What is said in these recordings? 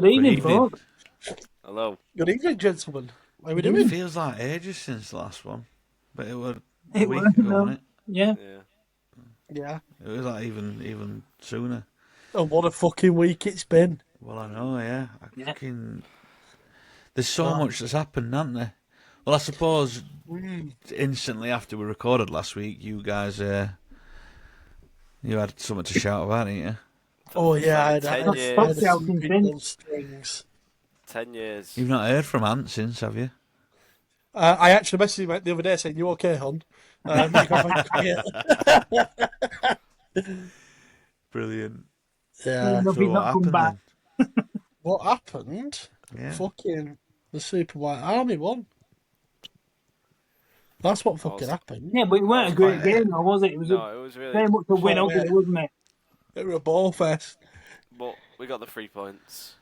Good evening, evening. folks. Hello. Good evening, gentlemen. How are we doing? It feels like ages since the last one, but it was a It week was, ago, wasn't it? Yeah. Yeah. Yeah. It was like even sooner. Oh, what a fucking week it's been. Well, I know, yeah. Yeah. There's so much that's happened, hasn't there? Well, I suppose instantly after we recorded last week, you guys, you had something to shout about, didn't you? Oh, yeah, I had 10 a years. few strings. 10 years. You've not heard from Ant since, have you? I actually messaged him the other day saying, "You okay, hon?" He got very quiet. Brilliant. Yeah. He's not come back. then? What happened? Yeah. Fucking the Super White Army won. That's what fucking happened. Yeah, but it weren't a great game, though, was it? It was No, it was really. very much a win Oh, ugly, yeah. wasn't it? It was a ball fest. But we got the 3 points.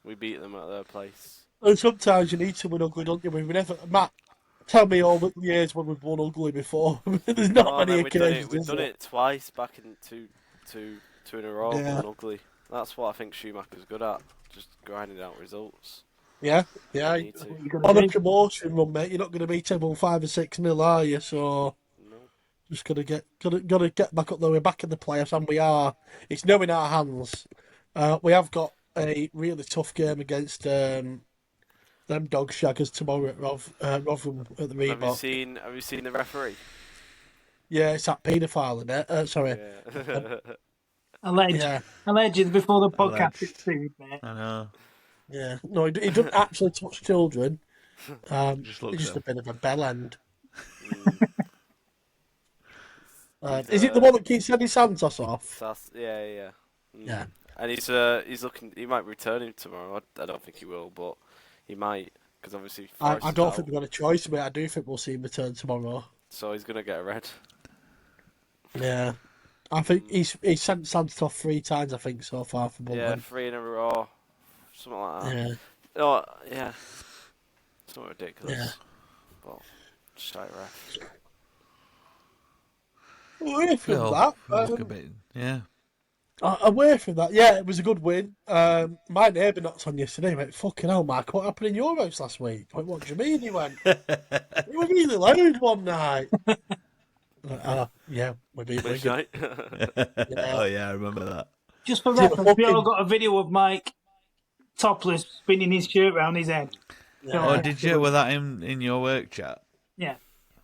We beat them at their place. And sometimes you need to win ugly, don't you? We've never, Matt, tell me all the years when we've won ugly before. There's not many occasions. We've done it twice back in two in a row. Yeah. Won ugly. That's what I think Schumacher's good at. Just grinding out results. Yeah. You need to. On a promotion run, mate, you're not going to beat everyone 5 or 6-0, are you? So No. just gotta get back up there. We're back in the playoffs, and we are. It's now in our hands. We have got a really tough game against them dog shaggers tomorrow at Rotherham at the Reebok. Have you seen the referee? Yeah, it's that paedophile in it. Sorry. Yeah. Alleged. Yeah. Alleged before the podcast Alleged. it's food, mate. I know. Yeah. No, he doesn't actually touch children. Just looks He's just at a bit of a bell end. Mm. Is it the one that keeps sending Santos off? Yeah. Mm. Yeah. And he's looking. He might return him tomorrow. I don't think he will, but he might because obviously. I Forrest don't is think out, we've got a choice, mate. I do think we'll see him return tomorrow. so he's gonna get a red. Yeah. I think he's sent Santos off 3 times, I think, so far for Yeah, Bolton. 3 in a row, something like that. Yeah. Oh, yeah. It's not ridiculous. Yeah. Well, shite ref. Away from Well, that, look a bit, yeah. away from that, yeah, it was a good win. My neighbour knocked on yesterday. He went, "Fucking hell, Mark, what happened in your house last week?" I went, "What do you mean?" He went, "It was really loud one night." Yeah, we beat Which Wigan. night? Oh yeah, I remember that. Just for Yeah, reference, we all fucking- got a video of Mike topless spinning his shirt round his head. Yeah. Oh, did you? Was that in your work chat? Yeah.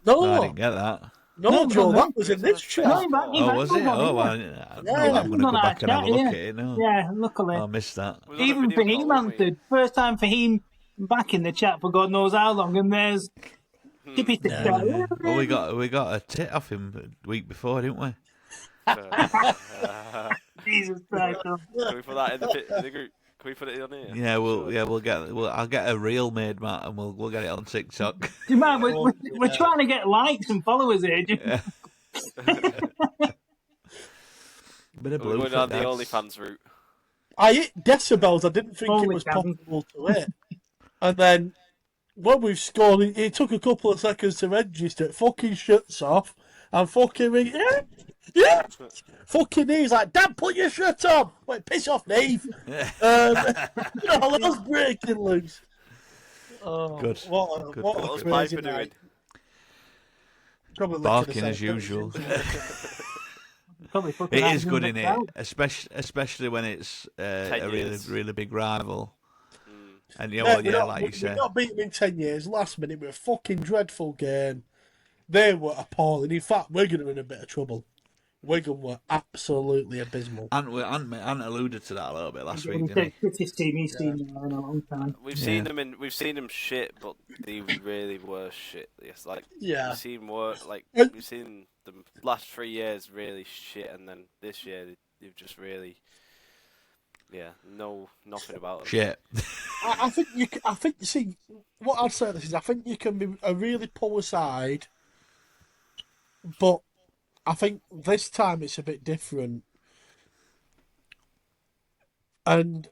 No, I No, didn't get that. no, Joe, no. that was in this chat. No, Oh, was it? Oh, well, I'm going to go back and have a look at it now. Yeah, luckily. I missed that. We was on a Even video Fahim call, weren't we? answered. First time Fahim back in the chat for God knows how long, and there's Tippy to Yeah. Well, we got a tit off him the week before, didn't we? Jesus Christ. Can we put that in the group? Can we put it on here? Yeah, I'll get a reel made, Matt, and we'll get it on TikTok. Do you mind? We're trying to get likes and followers here. Yeah. Bit of We're blue. going down the OnlyFans route. I hit decibels. I didn't think Holy it was cow. possible to hit. And then when we've scored, it took a couple of seconds to register. It fucking shuts off. And fucking ring, yeah. Fucking Neve's like, "Dad, put your shirt on." Wait, piss off, Neve. That's breaking loose. Oh, Good. What Good. a What was crazy Piper doing? night. Probably licking Barking his as head. usual. Probably fucking It out is good in it, out. especially when it's 10 a really years. really big rival. And yeah, Yeah, well, yeah, like you we've said, not beaten them in 10 years. Last minute, we were a fucking dreadful game. They were appalling. In fact, Wigan were in a bit of trouble. Wigan were absolutely abysmal. Ant alluded to that a little bit last week, He's didn't he? the fittest team he's seen in a long time. We've seen them shit, but they really were shit. Yes, like Yeah. we've seen we've seen the last 3 years really shit, and then this year they've just really, nothing about them. Shit. I think you see, what I'd say is I think you can be a really poor side, but I think this time it's a bit different. And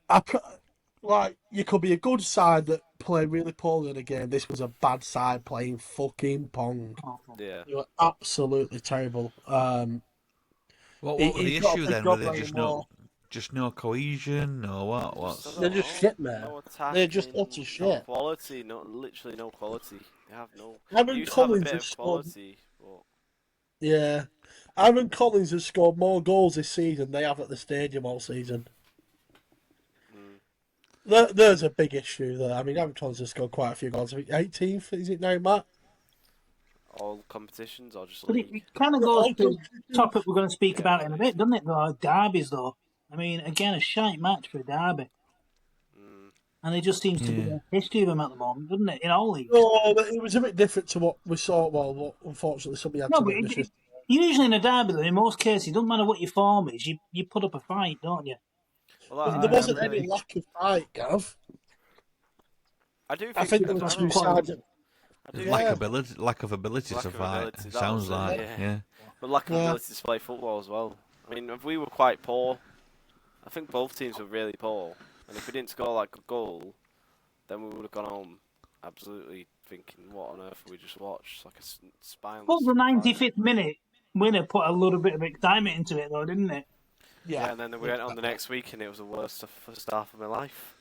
you could be a good side that play really poorly in a game. This was a bad side playing fucking pong. Yeah. You were absolutely terrible. What was the He's got a issue big then? job Were they just anymore. just no cohesion, or what? What's They're just shit, man. No attacking, They're just utter no shit. quality, literally no quality. They have no. Aaron They used to have a Collins bit has of scored. quality, but Yeah, Aaron Collins has scored more goals this season than they have at the stadium all season. There's a big issue there. I mean, Aaron Collins has scored quite a few goals. I think 18th, is it now, Matt? all competitions or just But league. it kind of goes to the topic we're going to speak about in a bit, doesn't it? The derbies, though. I mean, again, a shite match for a derby. And it just seems to be a history of them at the moment, doesn't it? In all leagues. No, but it was a bit different to what we saw. Well, what unfortunately somebody had No, to but witness. usually in a derby, though, in most cases, it doesn't matter what your form is, you put up a fight, don't you? Well, There wasn't really, any lack of fight, Gav. I do think I think that there were I two don't- sides. I do Yeah. lack of ability Lack to of fight? ability, It that sounds was it, like, yeah. yeah. But lack of Yeah. ability to play football as well. I mean, if we were quite poor, I think both teams were really poor. And if we didn't score like a goal, then we would have gone home absolutely thinking, what on earth have we just watched? It's like a spineless. Well, the fight. 95th minute winner put a little bit of excitement into it, though, didn't it? Yeah, and then we went on the next week, and it was the worst first half of my life.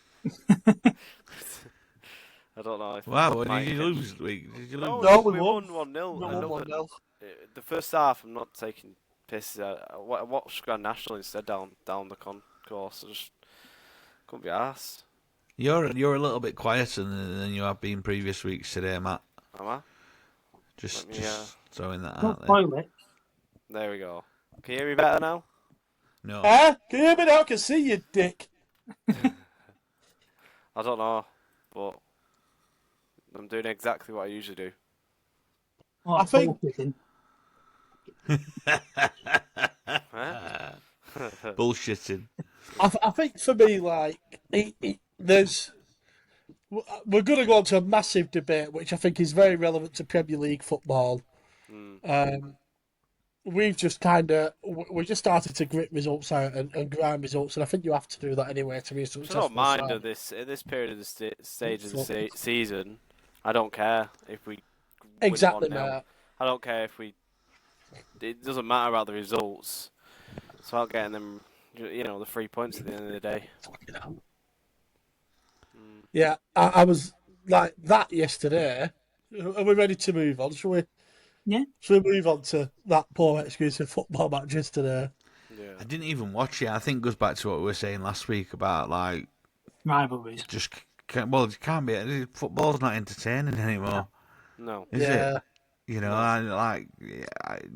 I don't know. Wow, what did you lose this week? Did you lose? No, we we won won. 1-0. No, and no, no. the first half, I'm not taking piss. I watched Grand National instead down the concourse. I just couldn't be arsed. You're a little bit quieter than you have been previous weeks today, Matt. Am I? Just Let me, throwing that Not out there. toilet. There we go. Can you hear me better now? No. Huh? Can you hear me now? I can see you, dick. I don't know, but I'm doing exactly what I usually do. Oh, I think- bullshitting. Huh? Bullshitting. I think for me, like, there's. We're going to go on to a massive debate, which I think is very relevant to Premier League football. We've just we just started to grit results out and grind results, and I think you have to do that anyway to be a I successful don't mind side. at this period of the stage of the season. I don't care if we win Exactly, 1-0. Matt. I don't care if we. It doesn't matter about the results. It's about getting them, the 3 points at the end of the day. Yeah, I was like that yesterday. Are we ready to move on? Shall we? Yeah. Shall we move on to that poor exclusive football match yesterday? Yeah. I didn't even watch it. I think it goes back to what we were saying last week about like Rivalries. just it can't be. Football's not entertaining anymore, No. is Yeah. it? You know,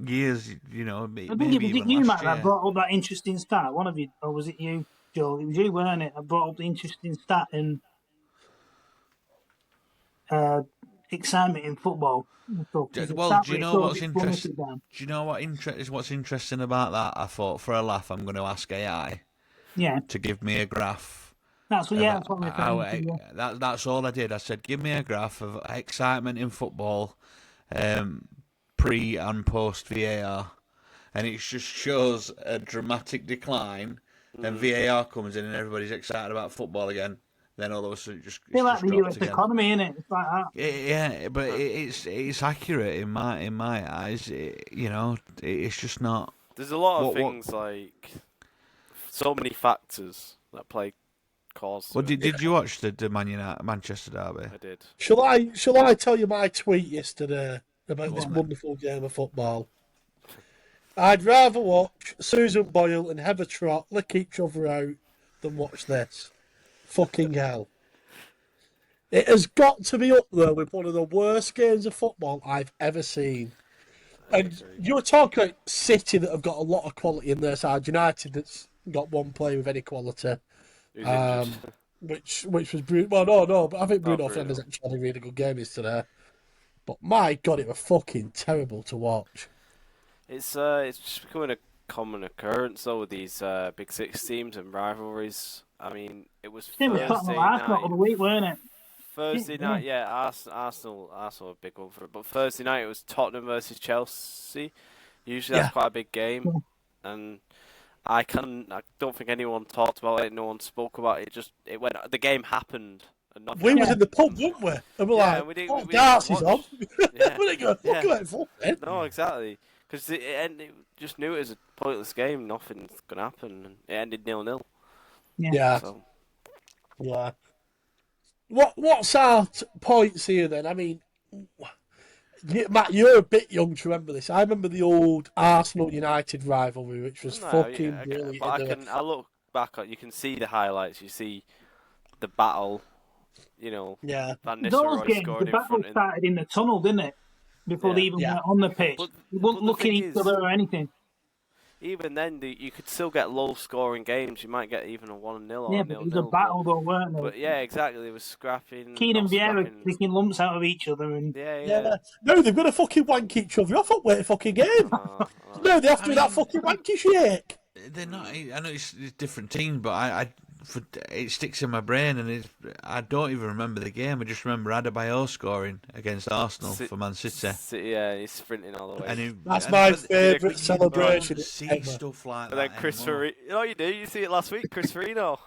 years. You know, I think maybe it was even you, last Matt, that year. brought up that interesting stat. One of you, or was it you, Joel? It was you, weren't it? That brought up the interesting stat in excitement in football. Well, do you know what's interesting? Do you know what's interesting about that? I thought for a laugh, I'm going to ask AI Yeah, to give me a graph. that's what I'm referring to. Yeah. That's all I did. I said, give me a graph of excitement in football, pre and post VAR, and it just shows a dramatic decline. Then VAR comes in and everybody's excited about football again. Then all of a sudden, it's I feel like just the dropped US again. economy, innit? It's like that. Yeah, but it's accurate in my eyes. It's just not. There's a lot of What- things like so many factors that cause. Well, to it. did you watch the Manchester derby? I did. Shall I tell you my tweet yesterday about this wonderful game of football? I'd rather watch Susan Boyle and Heather Trott lick each other out than watch this. Fucking hell. It has got to be up there with one of the worst games of football I've ever seen. And you were talking about City that have got a lot of quality in their side. United that's got one player with any quality. Who's injured? Which was Bruno. Well, no, but I think Bruno Bruno. Fernandes actually had a really good game yesterday. But my God, it was fucking terrible to watch. It's just becoming a common occurrence though with these Big Six teams and rivalries. I mean, it was It was Thursday Tottenham Arsenal of the night. week, weren't it? Thursday Yeah. night, yeah, Arsenal a big one for it. But Thursday night it was Tottenham versus Chelsea. Usually that's quite a big game, and I don't think anyone talked about it. No one spoke about it. The game happened. And nothing We was else. in the pub, weren't we? And we're Yeah, like, we didn't- oh, we darts didn't is on. watch. Yeah. We didn't go, fuck Yeah. about fucking. No, exactly. Because it just knew it was a pointless game. Nothing's gonna happen, and it ended 0-0. Yeah. So Yeah. What's our points here then? I mean, Matt, you're a bit young to remember this. I remember the old Arsenal United rivalry, which was no, fucking brilliant. but I look back on. You can see the highlights. You see the battle. Yeah. Van Those Nistelrooy games, the scoring in battle front. started in the tunnel, didn't it? Before they Yeah, even Yeah. went on the pitch. but They weren't the looking thing at each is, other or anything. even then, you could still get low-scoring games. You might get even a 1-0 or Yeah, a but it 0-0. was a battle though, weren't they? But yeah, exactly. They were scrapping, Keane and not Vieira scrapping. picking lumps out of each other, and Yeah. No, they've got to fucking wank each other off at wait fucking game. I No, they have I to do that mean, fucking wanky shit. they're not. I know it's different teams, but it sticks in my brain, and I don't even remember the game. I just remember Adebayo scoring against Arsenal for Man City. Yeah, he's sprinting all the way. That's my favourite but you celebration don't see ever. stuff like And then that Chris anymore. Farino. You know what you do? You see it last week, Chris Farino.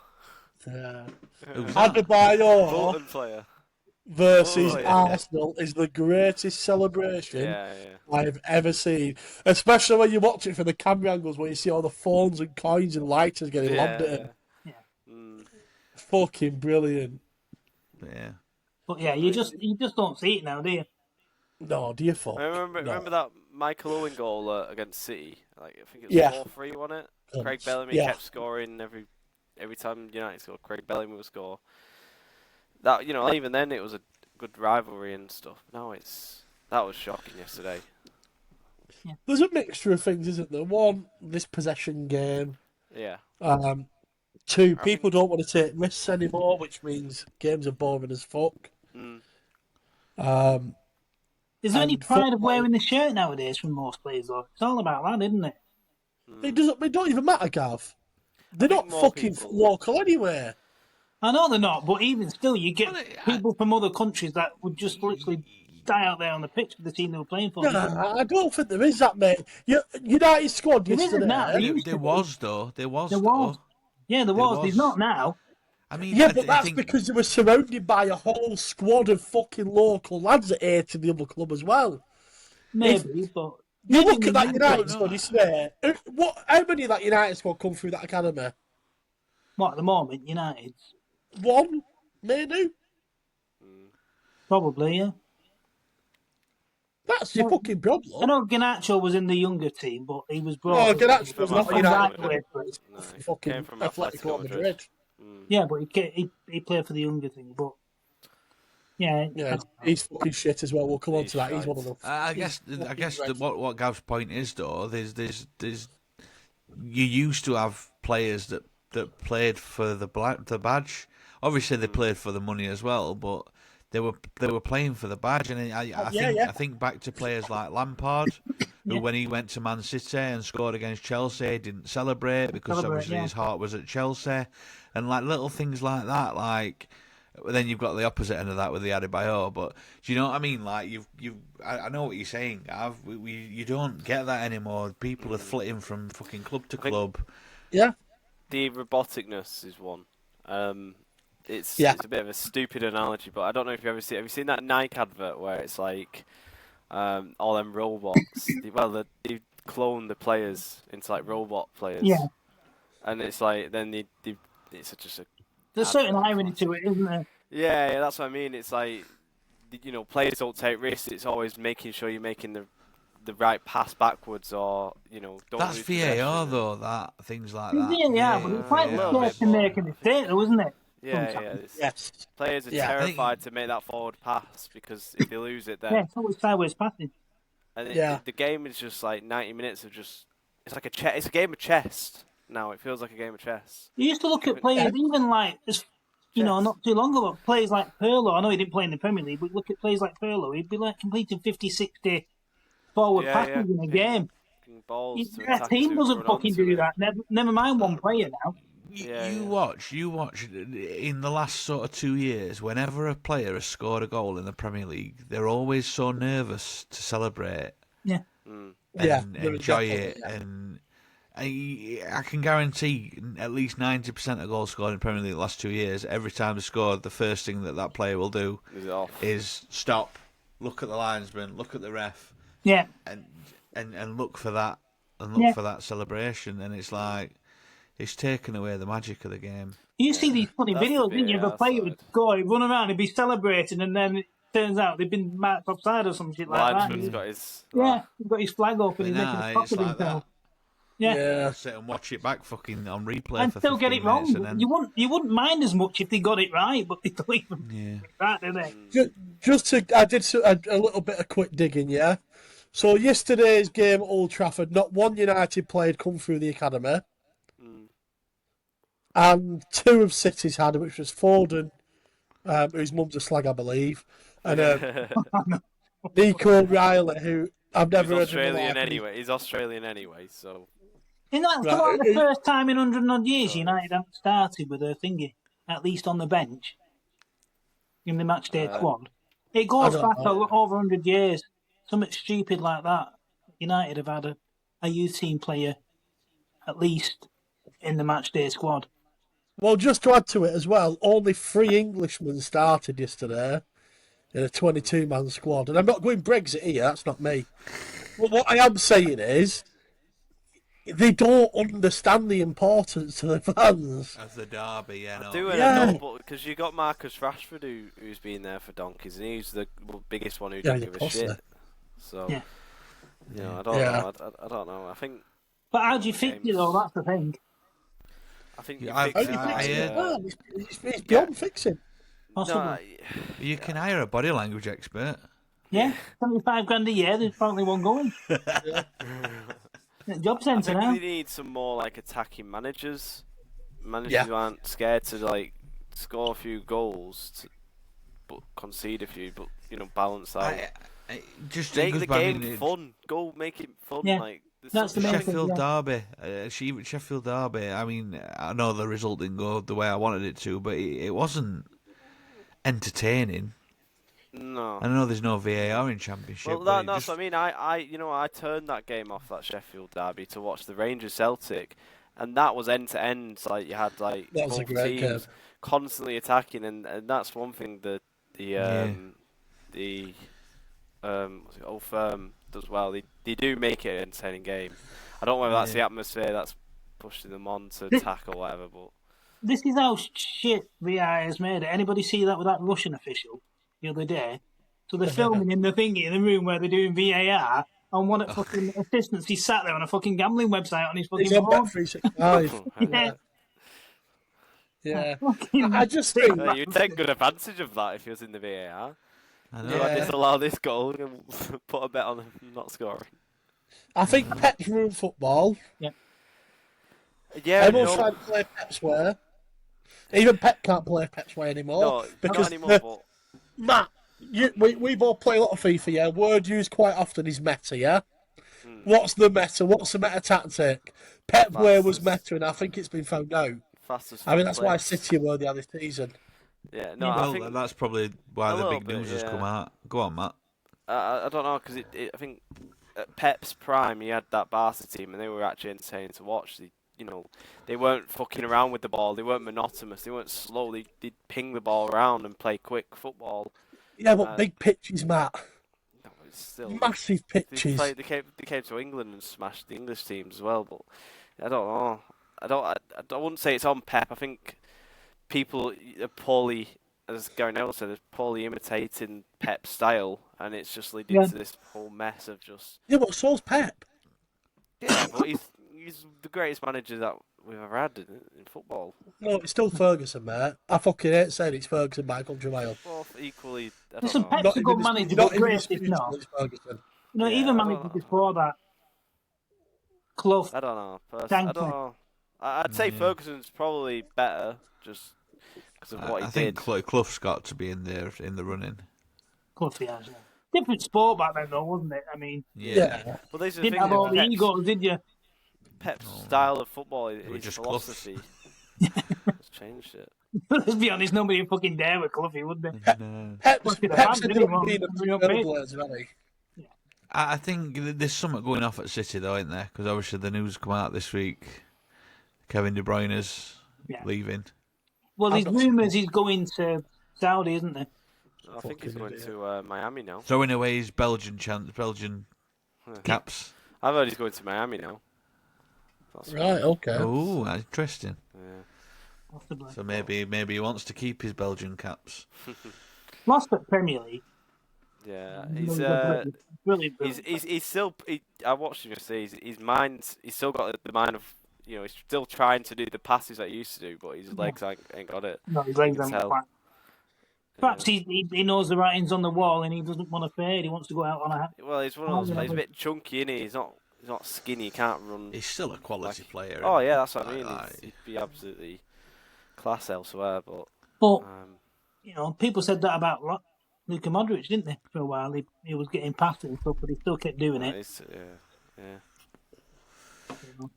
Yeah. Who's that? Adebayo Bolton player. versus Oh, yeah. Arsenal is the greatest celebration Yeah. I've ever seen. Especially when you watch it from the camera angles where you see all the phones and coins and lighters getting lobbed at him. Fucking brilliant. Yeah. but yeah, you just don't see it now, do you? No, do you fuck? I remember that Michael Owen goal against City. Like I think it Yeah. was 4-3, wasn't it? Craig Bellamy Yeah. kept scoring every time United scored. Craig Bellamy would score. That even then it was a good rivalry and stuff. Now that was shocking yesterday. There's a mixture of things, isn't there? One, this possession game. Yeah. Two, people don't want to take risks anymore, which means games are boring as fuck. Is there any And pride of football- wearing the shirt nowadays from most players, though? It's all about that, isn't it? It don't even matter, Gav. They're think not more fucking people- local anyway. I know they're not, but even still, you get Well, people from other countries that would just literally die out there on the pitch for the team they were playing for. No, I don't think there is that, mate. United squad There isn't yesterday. now. There used There to be. was though. There was There though. was. Yeah, there was. There's was. not now. I mean, Yeah, I but that's think because they were surrounded by a whole squad of fucking local lads that hated the other club as well. Maybe, but You look at that I United don't squad yesterday. How many of that United squad come through that academy? what at the moment, United One, maybe. probably, yeah. That's your fucking I problem. know Ganacho was in the younger team, but he was brought. No, up Ganacho was not from United. right away for it. No, he Fucking came from Atletico Atletico Madrid. Yeah, but he played for the younger thing. But yeah, Yeah, he's fucking shit as well. We'll come on He's to that. He's shite. one of them. I guess what Gav's point is though, there's you used to have players that played for the badge. Obviously, they played for the money as well, but they were playing for the badge. And I think back to players like Lampard, who when he went to Man City and scored against Chelsea, didn't celebrate because obviously his heart was at Chelsea, and like little things like that, like. Then you've got the opposite end of that with the Adebayo, but do you know what I mean? Like I know what you're saying, Gav. You don't get that anymore. People are flitting from fucking club to club. Yeah. The roboticness is one. It's Yeah. a bit of a stupid analogy, but I don't know if you ever see. Have you seen that Nike advert where it's like all them robots? They clone the players into like robot players. Yeah. And it's like then it's just a. there's certain irony to it, isn't there? Yeah, that's what I mean. It's like players don't take risks. It's always making sure you're making the right pass backwards, or don't. That's lose VAR possession. though. Things like that. Yeah, but it's like yeah. the players can make a mistake, though, isn't it? Yeah. Sometimes. Yes. Players are Yeah. terrified to make that forward pass because if they lose it, then Yeah, it's always sideways passing. and Yeah. the game is just like 90 minutes of just. It's like it's a game of chess now. It feels like a game of chess. You used to look at players, even like, not too long ago, players like Pirlo. I know he didn't play in the Premier League, but look at players like Pirlo. He'd be like completing 50, 60 forward passes in a game. Balls to Their attack team to doesn't run fucking onto do it. that. Never mind one player now. You watch in the last sort of 2 years, whenever a player has scored a goal in the Premier League, they're always so nervous to celebrate Yeah. and they're enjoy definitely, it. And I can guarantee at least 90% of goals scored in the Premier League the last 2 years, every time they scored, the first thing that player will do Is it off? is stop, look at the linesman, look at the ref, Yeah. and look for that, and look for that celebration. And it's like, it's taken away the magic of the game. You see these funny That's the videos, didn't you? The VAR player would side. go, he'd run around, he'd be celebrating, and then it turns out they've been marked offside or some shit like that. Linesman's got his. Yeah, he's got his flag up and But he's making nah, a cock it's of like himself. that. Yeah. I sit and watch it back fucking on replay And for still 15 get it minutes wrong. and then... You wouldn't mind as much if they got it right, but they don't even right, do they? I did a little bit of quick digging, yeah. So yesterday's game at Old Trafford, not one United player had come through the academy, and 2 of City's had, which was Foden, whose mum's a slag, I believe, and Nico Riley, who I've never He's heard of. Australian anyway. He's Australian anyway, so. Isn't that Right. the first time in 100 odd years United haven't started with a thingy, at least on the bench, in the match day squad? It goes back over 100 years. Something stupid like that. United have had a youth team player at least in the match day squad. Well, just to add to it as well, only 3 Englishmen started yesterday in a 22-man squad. And I'm not going Brexit here, that's not me. But what I am saying is, they don't understand the importance to the fans. As the derby, yeah. I do, and I know, but because you got Marcus Rashford who's been there for donkeys, and he's the biggest one who doesn't give a shit. So, you know, I don't know. I don't know. I think. But how do you fix it though? That's the thing. I think It's beyond fixing. No, you can hire a body language expert. Yeah, 75 grand a year. There's probably one going. Job I centre think now. we need some more like attacking managers. Managers who aren't scared to like score a few goals, but concede a few, but balance out. Just make the game fun. Go make it fun. Yeah. Like That's the main Sheffield thing, Derby. Sheffield Derby. I mean, I know the result didn't go the way I wanted it to, but it wasn't entertaining. No. I know there's no VAR in Championship. Well, that's what I mean. I turned that game off, that Sheffield Derby, to watch the Rangers Celtic, and that was end to end. Like you had like both teams constantly attacking, and that's one thing that Old Firm does well. They do make it an entertaining game. I don't know whether that's the atmosphere that's pushing them on to attack or whatever, but this is how shit VAR has made it. Anybody see that with that Russian official the other day? So they're filming in the thingy in the room where they're doing VAR, and one of fucking assistants, he sat there on a fucking gambling website on his fucking phone. He's on Bet365. Yeah. I just think you'd take good advantage of that if he was in the VAR. I know. So I disallow this goal and put a bet on him not scoring. I think Pep's ruined football. Yeah. Everyone's trying to play Pep's way. Even Pep can't play Pep's way anymore. No, because not anymore. Matt, we both play a lot of FIFA, yeah? Word used quite often is meta, yeah? What's the meta? What's the meta tactic? Pep way was meta, and I think it's been found out. I mean, that's why City were the other season. Yeah, no, well, I think that's probably why the big news has come out. Go on, Matt. I don't know, because I think at Pep's prime, he had that Barca team, and they were actually entertaining to watch. They weren't fucking around with the ball. They weren't monotonous. They weren't slow. They'd ping the ball around and play quick football. Yeah, but big pitches, Matt. No, it's still massive pitches. They came to England and smashed the English teams as well. But I don't know. I wouldn't say it's on Pep. I think people are poorly, as Gary Neville said, are poorly imitating Pep's style, and it's just leading to this whole mess of just. Yeah, but so's Pep. Yeah, but he's the greatest manager that we've ever had in football. No, it's still Ferguson, mate. I fucking hate saying it's Ferguson, Michael Jamal. Both equally. Listen, Pep's a good manager, but great if not. Even managers before that. Clough. I don't know. I don't know. I'd say Ferguson's probably better, just because of what he did. I think Clough's got to be in there in the running. Clough, yeah. Different sport back then, though, wasn't it? I mean, yeah. Well, these didn't have all the egos, did you? Pep's style of football, his philosophy, has changed it. Let's be honest, nobody would fucking dare with Cloughie, would they? Pep's been a trailblazer, I think there's something going off at City, though, isn't there? Because obviously the news come out this week. Kevin De Bruyne's leaving. Well, there's rumours he's going to Saudi, isn't there? I think he's going to Miami now. Throwing away his Belgian caps. I've heard he's going to Miami now. That's Right, okay. Oh, interesting. Yeah. Possibly. So maybe he wants to keep his Belgian caps. Lost at Premier League. Yeah, He's he's still. I watched him yesterday. His mind's. He's still got the mind of. He's still trying to do the passes that he used to do, but his legs ain't got it. No, his legs You can aren't tell. quite. Perhaps he knows the writing's on the wall and he doesn't want to fade. He wants to go out on a. Well, he's one of those players. He's a bit chunky, isn't he? He's not skinny. He can't run. He's still a quality player. Oh yeah, that's what I mean. Like, He'd be absolutely class elsewhere, but. People said that about Luka Modric, didn't they? For a while, he was getting past it and stuff, but he still kept doing it. Yeah.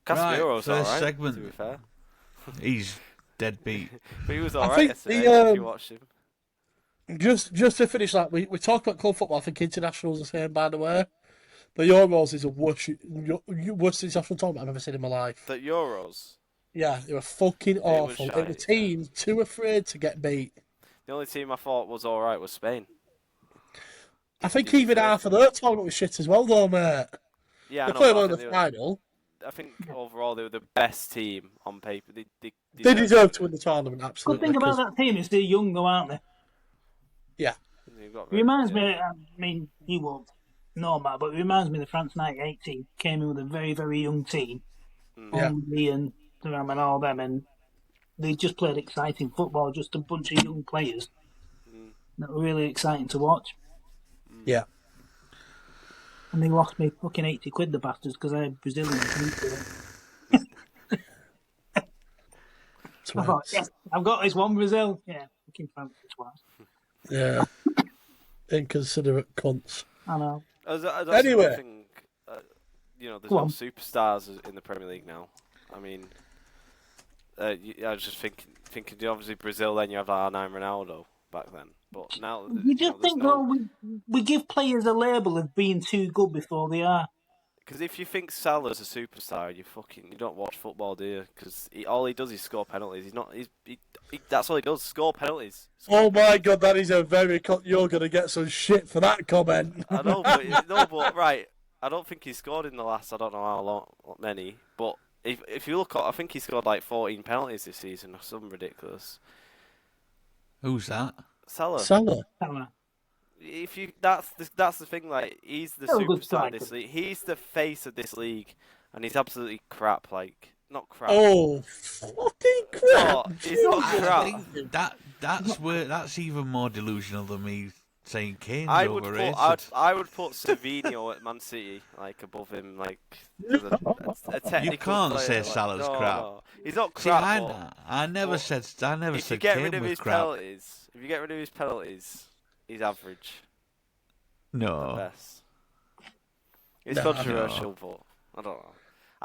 Casemiro's first alright, segment. to be fair. He's dead beat. But he was I alright think yesterday, if you watched him. Just to finish that, we talk about club football. I think internationals are saying, by the way, the Euros is the worst international tournament I've ever seen in my life. The Euros? Yeah, they were fucking awful. It was teams too afraid to get beat. The only team I thought was alright was Spain. I think even half of their tournament was shit as well, though, mate. Yeah, they played well in the final. I think overall they were the best team on paper. They deserve to win the tournament, absolutely. Good thing about that team is they're young, though, aren't they? Yeah. It reminds me, I mean, you won't know that, but it reminds me of the France 98 team. Came in with a very, very young team. Henry and Thuram and all them, and they just played exciting football, just a bunch of young players that were really exciting to watch. Yeah. And they lost me fucking 80 quid, the bastards, because I had Brazilian. I thought, yes, I've got this one, Brazil. Yeah, fucking France twice. Yeah. Inconsiderate cunts. I know. Anyway. There's no superstars in the Premier League now. I mean, I was just thinking, obviously Brazil, then you have R9 Ronaldo back then. But now... You just think, we give players a label of being too good before they are. Because if you think Salah's a superstar, you don't watch football, do you? Because all he does is score penalties. That's all he does, score penalties. Oh my God, that is a very... You're going to get some shit for that comment. I know, but right. I don't think he scored in the last, I don't know how many. But if you look at, I think he scored like 14 penalties this season or something ridiculous. Who's that? Salah. That's the thing. Like, he's the superstar of this league. He's the face of this league, and he's absolutely crap. Like, not crap. Oh, fucking crap! He's not crap. That's even more delusional than me saying Kane's I overrated. would put Savinho at Man City above him. A technical you can't player, say Salah's crap. No. He's not crap. See, I never said Kane was crap. If you get rid of his penalties, he's average. No. At best. It's controversial, but I don't know.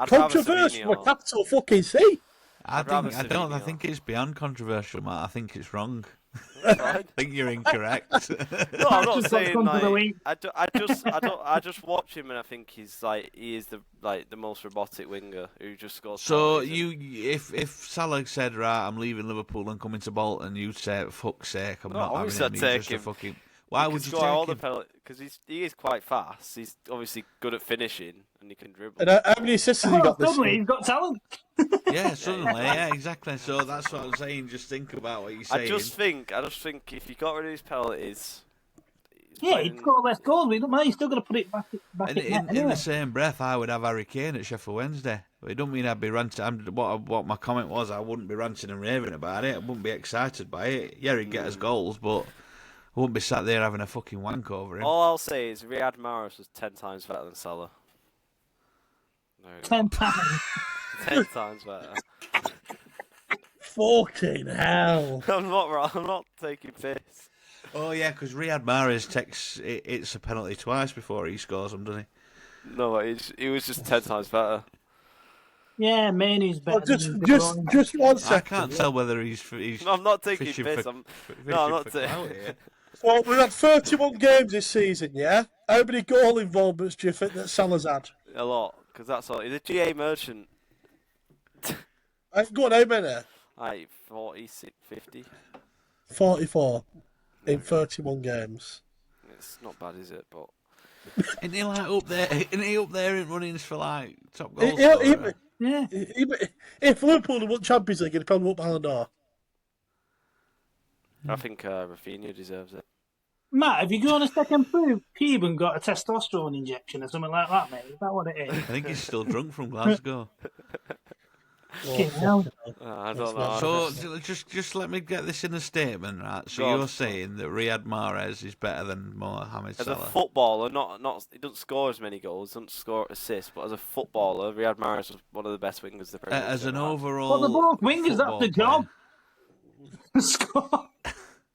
Controversial with capital fucking C. I think it's beyond controversial, Matt. I think it's wrong. Right. I think you're incorrect. No, I'm not saying I just watch him and I think he is the most robotic winger who just scores. So if Salah said, right, I'm leaving Liverpool and coming to Bolton, you'd say, fuck's sake, I'm not having him. He's just a fucking... Why would you take all him? Because he is quite fast. He's obviously good at finishing and he can dribble. And how many assists has he got this suddenly week? He's got talent. Yeah, suddenly, yeah, exactly. So that's what I'm saying. Just think about what you're saying. I just think if he got rid of his penalties... He'd score less goals, but he don't mind. He's still going to put it back in the same breath, I would have Harry Kane at Sheffield Wednesday. But it don't mean I'd be ranting. What my comment was, I wouldn't be ranting and raving about it. I wouldn't be excited by it. Yeah, he'd get us goals, but I wouldn't be sat there having a fucking wank over him. All I'll say is Riyad Mahrez was 10 times better than Salah. 10 times. 10 times better. Fucking hell. I'm not taking piss. Oh yeah, because Riyad Mahrez it's a penalty twice before he scores them, doesn't he? No, he was just 10 times better. Yeah, Mainy's better. Just 1 second. I can't tell whether he's No, I'm not taking piss. I'm not taking. Well, we've had 31 games this season, yeah? How many goal involvements do you think that Salah's had? A lot, because that's all. He's a GA merchant. Go on, how many? Like 40, 50. 44 in 31 games. It's not bad, is it? But Isn't he up there? Isn't he up there in runnings for top goals? Yeah. If Liverpool had won Champions League, he'd probably won Ballon d'Or. I think Rafinha deserves it. Matt, have you gone a second pube and got a testosterone injection or something like that, mate? Is that what it is? I think he's still drunk from Glasgow. Fucking hell. I don't know. So just let me get this in a statement, right? So Go on. you're saying that Riyad Mahrez is better than Mohamed As a Salah? footballer, not he doesn't score as many goals, doesn't score assists, but as a footballer, Riyad Mahrez was one of the best wingers the Premier League As an ever had. overall, Well, they're both wingers, that's football the job. Score.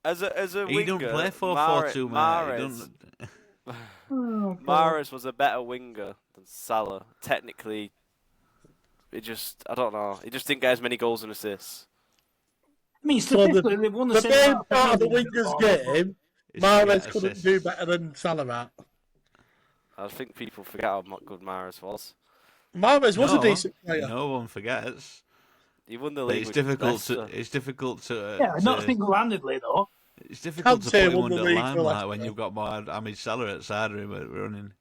As a player. winger, He don't play 4-4-2, mate. Mahrez was a better winger than Salah. Technically, I don't know. He just didn't get as many goals and assists. I mean, statistically, they've won the The same main amount part of the Premier League winger's before. game, It's to Mahrez get couldn't assists. do better than Salah at. I think people forget how good Mahrez was. Mahrez was a No, decent player. No one forgets. He won the But league. it's with difficult to. Leicester. It's difficult to. Yeah, not single-handedly, though. It's difficult to Kante put him won the under league for limelight when Leicester. you've got Mohamed Salah at side of him running.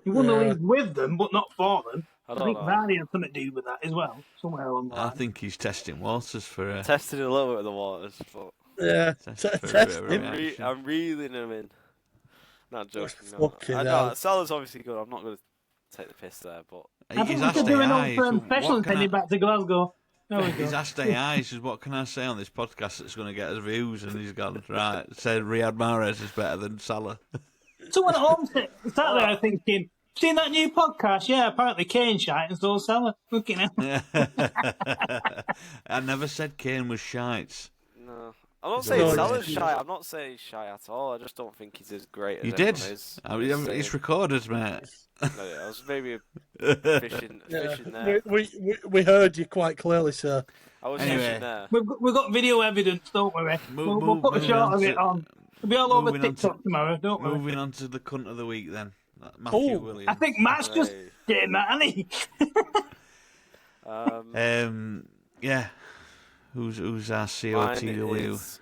He won the Yeah. league with them, but not for them. I I don't think know. Vardy had something to do with that as well, somewhere along the I line. think he's testing waters for. Tested a little bit of the waters, but Yeah, Test for a bit test of a him. reaction. I'm reeling him in. Not joking. No. Fucking I know hell. Salah's obviously good. I'm not going to take the piss there, but I think He's we asked could do an AI. old-firm So special what and can send I, it back to Glasgow. There we he's go. asked AI. He says, "What can I say on this podcast that's going to get us views?" And he's gone right. Said Riyad Mahrez is better than Salah. Someone at home sat there thinking, seen that new podcast? Yeah, apparently Kane shite and so Salah. Fucking hell. I never said Kane was shite. no. I'm not No, saying he's Salah's not. shy. I'm not saying he's shy at all. I just don't think he's as great as You everyone did. is. I I'm mean, just it's saying. recorded, mate. No, I was maybe fishing Yeah. there. We heard you quite clearly, sir. I was Anyway. fishing there. We've got video evidence, don't worry. We'll put a moving shot on of it to- on. It'll be all over moving on to- TikTok tomorrow, don't worry. Moving on to the cunt of the week then. Matthew Oh, Williams. I think Matt's just Hey. getting that, hasn't he? Yeah. Who's our Mine COTW? is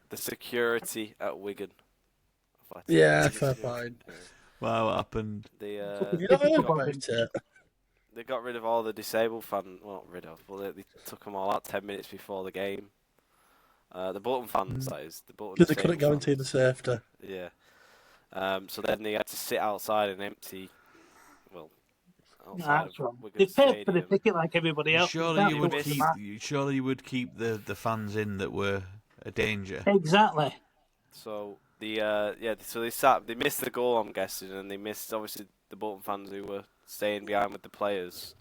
the security at Wigan. Yeah, fair fine. Wow, what happened? They You know about it. they got rid of all the disabled fans. Well, not rid of, but they took them all out 10 minutes before the game. The Bolton fans, that is. The Bolton Because they couldn't disabled guarantee the safety. Yeah. So then they had to sit outside an empty, outside That's of wrong. Wigan They paid for the Stadium. ticket like everybody else. Surely That's you would what keep. matters. Surely you would keep the fans in that were a danger. Exactly. So so they missed the goal, I'm guessing, and they missed obviously the Bolton fans who were staying behind with the players,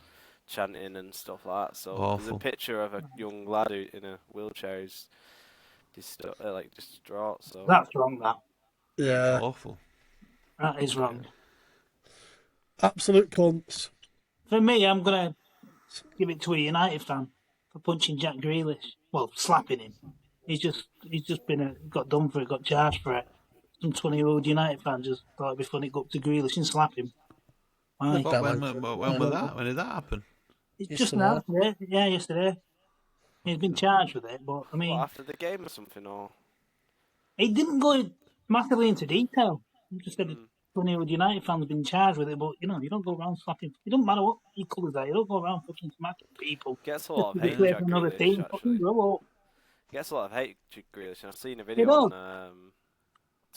chanting and stuff like that. So there's Awful. a picture of a young lad who, in a wheelchair who's distraught. So That's wrong, that. Yeah, Awful. That is wrong. absolute cunts. For me, I'm going to give it to a United fan for punching Jack Grealish. Well, slapping him. He's just got done for it, got charged for it. Some 20-year-old United fan just thought it'd be funny to go up to Grealish and slap him. Why? When was that? When did that happen? It's just now, Yesterday. yeah, yesterday. He's been charged with it, but I mean, what, after the game or something, or he didn't go massively into detail. He just said 20-year-old United fans have been charged with it, but you don't go around slapping. It doesn't matter what your colours are, you don't go around fucking smacking people. gets a lot of Just hate. play Jack for another Grealish, team. actually. Fucking grow up. Gets a lot of hate, Jack Grealish. And I've seen a video does. on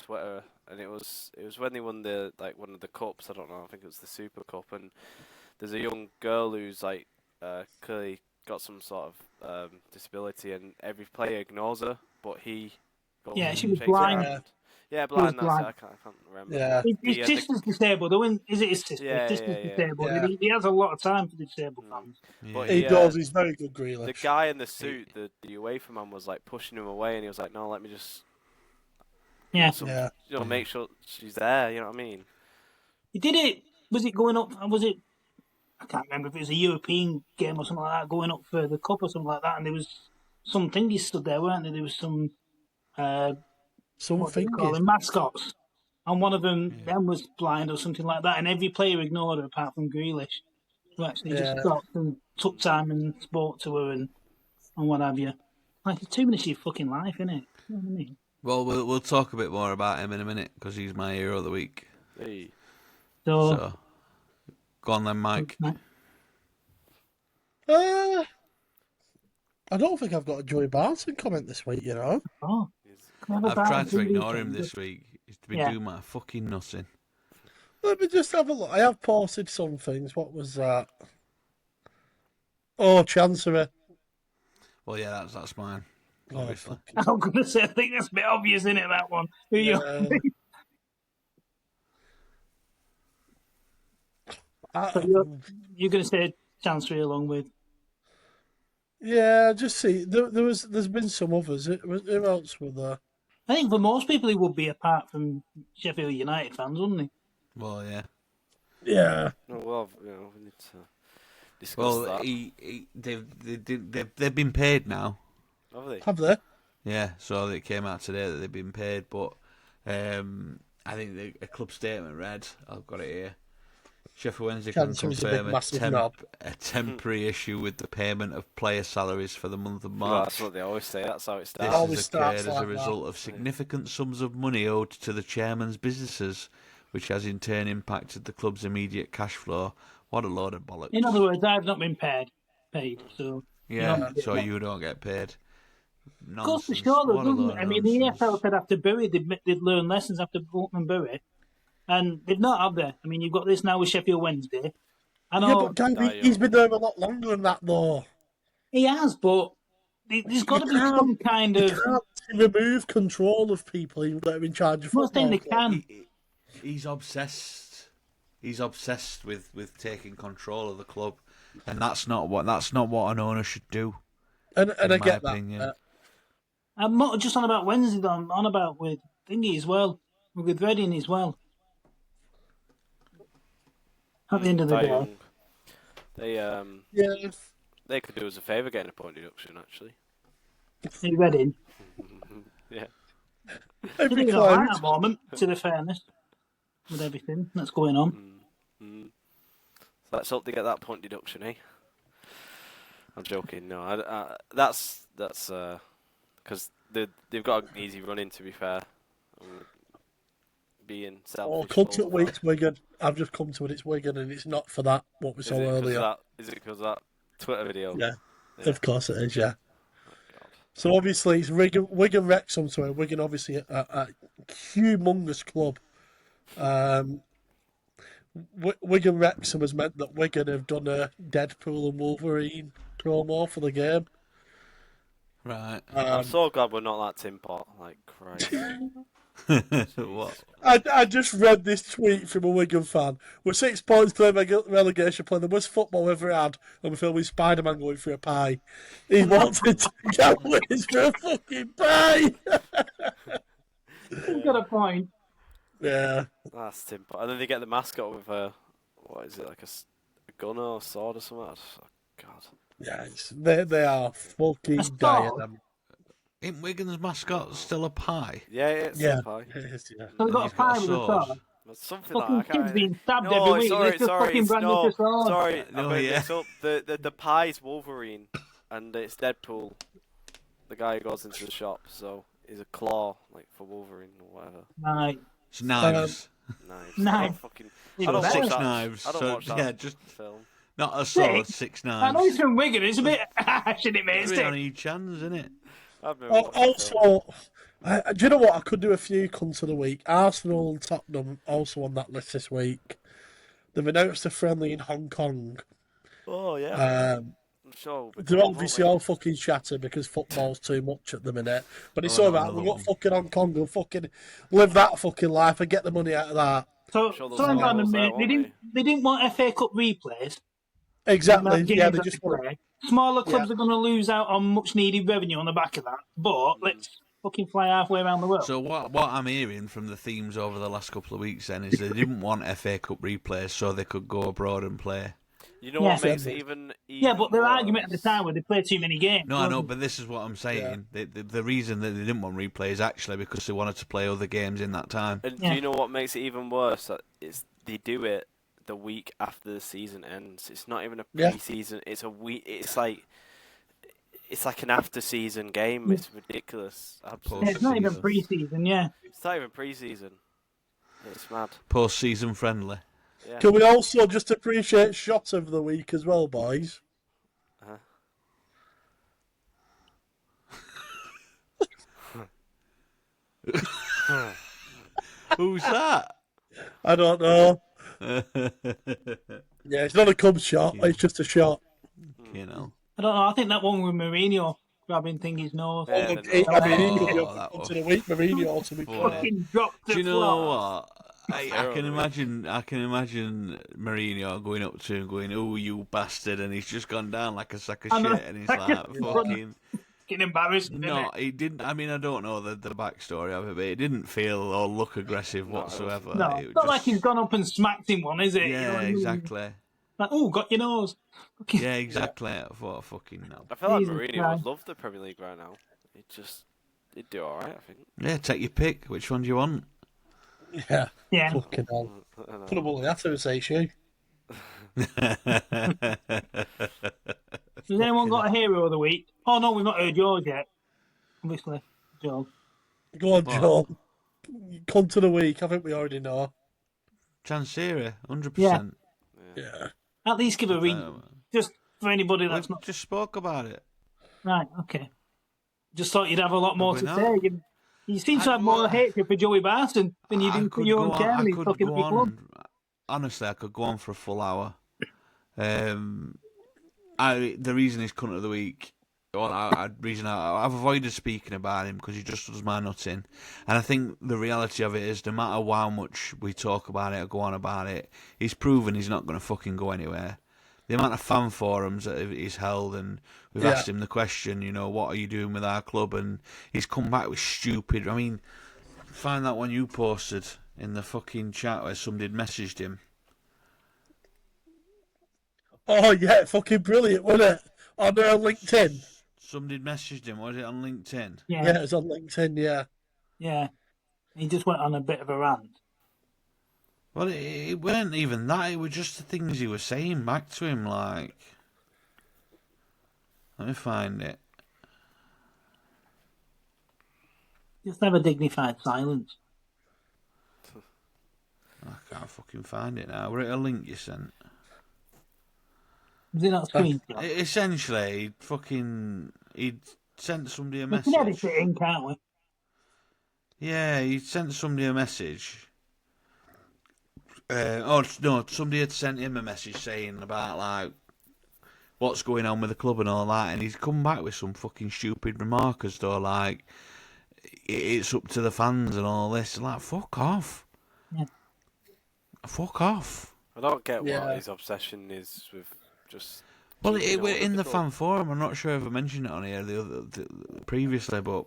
Twitter, and it was when they won one of the cups. I don't know. I think it was the Super Cup, and there's a young girl who's clearly got some sort of disability, and every player ignores her, but he goes Yeah, and she was shakes her blind. hand. Yeah, blind. That's blind. it. I can't remember. Yeah. His The, sister's disabled. Is it his sister? Yeah, his sister's yeah. disabled. Yeah. He has a lot of time for disabled fans. But He yeah, does. He's very good, the Grealish. guy in the suit, the UEFA man, was pushing him away, and he was like, "No, let me just Yeah. Yeah. make sure she's there." You know what I mean? He did it. Was it going up? Was it? I can't remember if it was a European game or something like that, going up for the cup or something like that. And there was some thingies stood there, weren't there? There was some what do they call Something. them, mascots, and one of them was blind or something like that. And every player ignored her apart from Grealish, who actually just stopped and took time and spoke to her and what have you. It's 2 minutes of your fucking life, isn't it? You know what I mean? Well, we'll talk a bit more about him in a minute because he's my hero of the week. Hey. So So, go on then, Mike. Uh, I don't think I've got a Joey Barton comment this week, you know. Oh, He's- I've tried to ignore him this week. He's been doing my fucking nothing. Let me just have a look. I have posted some things. What was that? Oh, Chansiri. Well, yeah, that's mine. Oh, Obviously. I'm going to say, I think that's a bit obvious, isn't it, that one? Who you? So you're going to say Chancery along with? Yeah, just see. There's been some others. Who else were there? I think for most people, he would be apart from Sheffield United fans, wouldn't he? Well, yeah. Yeah. Oh, well, we need to discuss that. They've been paid now. Have they? Have they? Yeah, so it came out today that they've been paid, but I think a club statement read, I've got it here, Sheffield Wednesday can confirm a temporary issue with the payment of player salaries for the month of March. Well, that's what they always say, that's how it starts. This has occurred as a result of significant sums of money owed to the chairman's businesses, which has in turn impacted the club's immediate cash flow. What a load of bollocks. In other words, I've not been paid, so... Yeah, so you don't get paid. Nonsense. Of course, for sure, What a doesn't load it? of I mean, the nonsense. EFL said after Bury, they'd learn lessons after Bolton and Bury, and they've not, have they? I mean, you've got this now with Sheffield Wednesday. I know, Yeah, but Gary, he's been there a lot longer than that, though. He has, but there's got to be some kind of... You can't remove control of people that are in charge of football. I'm not saying they can. He's obsessed. He's obsessed with taking control of the club, and that's not what an owner should do. And I get opinion. that. I'm not just on about Wednesday, though. I'm on about with Thingy as well, with Reading as well. At the end of the day, they could do us a favour getting a point deduction, actually. in Reading. Yeah. They're doing all right at the moment, to be fairness, with everything that's going on. So let's hope they get that point deduction, eh? I'm joking. No, that's because they've got an easy run in. To be fair, being selfish. Come to it, it's Wigan. I've just come to it. It's Wigan, and it's not for that. What we saw earlier. Is it because of that Twitter video? Yeah, of course it is. Yeah. So obviously it's Wigan Wrexham. So Wigan obviously a humongous club. Wigan Wrexham has meant that Wigan have done a Deadpool and Wolverine promo for the game. Right. I'm so glad we're not that tin pot. Like Christ. What? I just read this tweet from a Wigan fan. We're 6 points clear relegation, playing the worst football we ever had, and we're filming Spider-Man going for a pie. He wanted to get wins for a fucking pie. He's got a point. Yeah. That's tin pot. And then they get the mascot with what is it, like a gun or a sword or something? God. Yeah, they are fucking dying. Isn't Wigan's mascot still a pie? Yeah, it's a pie. It is, yeah. So they've got a pie with a sword. Something fucking like that. kids being stabbed every week. Sorry, Sorry, the pie's Wolverine, and it's Deadpool. The guy who goes into the shop, so he's a claw, like for Wolverine or whatever. Right. It's knives. Knives. I don't watch 6 that. knives. I don't watch that just film. Not a sword, 6 knives. I know he's from Wigan. It's a bit harsh, isn't it, mate? Three on each hand, isn't it? Also, do you know what? I could do a few cunts of the week. Arsenal and Tottenham also on that list this week. They've announced a friendly in Hong Kong. Oh, yeah. I'm sure they're obviously all fucking shattered because football's too much at the minute. But it's all right. We've got fucking Hong Kong and fucking live that fucking life and get the money out of that. So hang on a minute. They didn't want FA Cup replays. Exactly. Yeah, they just want. Smaller clubs are going to lose out on much needed revenue on the back of that. But let's fucking fly halfway around the world. So what I'm hearing from the themes over the last couple of weeks then is they didn't want FA Cup replays so they could go abroad and play. You know what makes it even yeah, but their worse? argument at the time was they played too many games. No, I know, but this is what I'm saying. Yeah. The reason that they didn't want replay is actually because they wanted to play other games in that time. And do you know what makes it even worse? It's they do it the week after the season ends. It's not even a pre-season. It's a week. It's like an after-season game. It's ridiculous. Absolutely. It's not even pre-season. Yeah. It's not even pre-season. It's mad. Post-season friendly. Yeah. Can we also just appreciate shot of the week as well, boys? Who's that? I don't know. Yeah, it's not a cum shot. It's just a shot. You know. I don't know. I think that one with Mourinho grabbing thingy's nose. Yeah, I the mean, he nose. could be Oh, up that for was cunt of the week, Mourinho, to be funny. fair. Fucking dropped the Do you know floor. what? I can imagine. I can imagine Mourinho going up to him, going, "Oh, you bastard!" and he's just gone down like a sack of I know. shit, and he's like, "Fucking." Getting embarrassed. No, he didn't. I mean, I don't know the backstory of it, but it didn't feel or look aggressive whatsoever. No, It it's not just- like he's gone up and smacked him one, is it? You know Yeah, what I mean? exactly. Like, oh, got your nose. Yeah, exactly. I thought, fucking no. I feel like Jesus Mourinho Christ. would love the Premier League right now. He'd do all right, I think. Yeah, take your pick. Which one do you want? Yeah. Yeah. Fucking hell. I know. Put a bully at her and say she. Has anyone got a hero of the week? Oh no, we've not heard yours yet. Obviously, Joe. Go on, What? Joe. Cunt of the week. I think we already know. Chansiri, 100%. Yeah. At least give a reason, just for anybody We that's not just spoke about it. right. Okay. Just thought you'd have a lot more we to not? say. You seem to have more hatred for Joey Barton than you I do for could your go own on- chairman. I He's could fucking go up your club. on. Honestly, I could go on for a full hour. The reason he's cunt of the week. Well, I've avoided speaking about him because he just does my nuts in. And I think the reality of it is, no matter how much we talk about it or go on about it, he's proven he's not going to fucking go anywhere. The amount of fan forums that he's held, and we've asked him the question, you know, what are you doing with our club? And he's come back with stupid. I mean, find that one you posted in the fucking chat where somebody had messaged him. Oh, yeah. Fucking brilliant, wasn't it? On LinkedIn. Somebody had messaged him. Was it on LinkedIn? Yeah, Yeah, it was on LinkedIn, yeah. yeah. He just went on a bit of a rant. Well, it weren't even that. It was just the things he was saying back to him. Like, let me find it. Just have a dignified silence. I can't fucking find it now. We're at a link you sent. Is it not screenshot? Essentially, he'd sent somebody a We can edit message. it in, can't we? Yeah, he sent somebody a message. Oh no, somebody had sent him a message saying about like what's going on with the club and all that, and he's come back with some fucking stupid remark as though like it's up to the fans and all this. Like, fuck off. Yeah. Fuck off. I don't get Yeah. what his obsession is with just. Well, keeping we're on in with the club. fan forum. I'm not sure if I mentioned it on here previously, but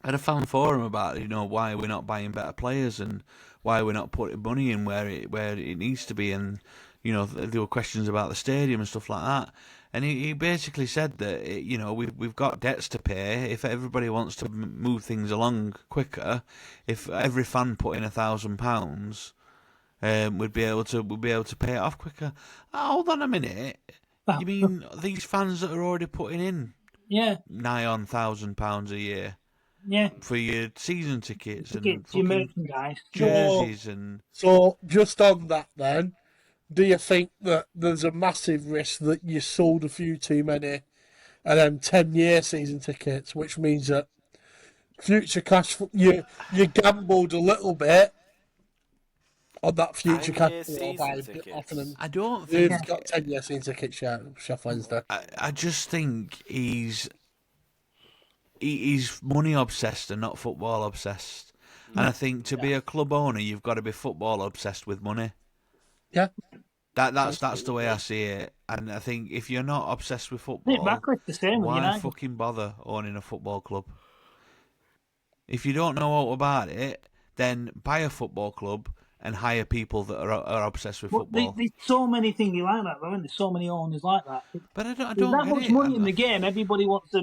I had a fan forum about, you know, why we're not buying better players and why we're not putting money in where it needs to be, and you know, there were questions about the stadium and stuff like that. And he basically said that you know, we've got debts to pay. If everybody wants to move things along quicker, if every fan put in £1,000, we'd be able to pay it off quicker. Hold on a minute. Well, You mean these fans that are already putting in Yeah, nigh on £1,000 a year yeah. for your season tickets and Get your fucking merchandise. jerseys and So, just on that then, do you think that there's a massive risk that you sold a few too many and then 10-year season tickets, which means that future cash, you gambled a little bit on that future 10-year cash flow by season tickets? offering I don't them. think. He's got 10-year season tickets, yeah, Chef Wednesday. I just think he's money obsessed and not football obsessed. And I think to be a club owner, you've got to be football obsessed with money. Yeah. That's the way I see it. And I think if you're not obsessed with football, Exactly the same with why United. fucking bother owning a football club? If you don't know all about it, then buy a football club and hire people that are obsessed with But football. there's so many things like that, though, and there's so many owners like that. But I There's don't that get much it. money in the game. Everybody wants a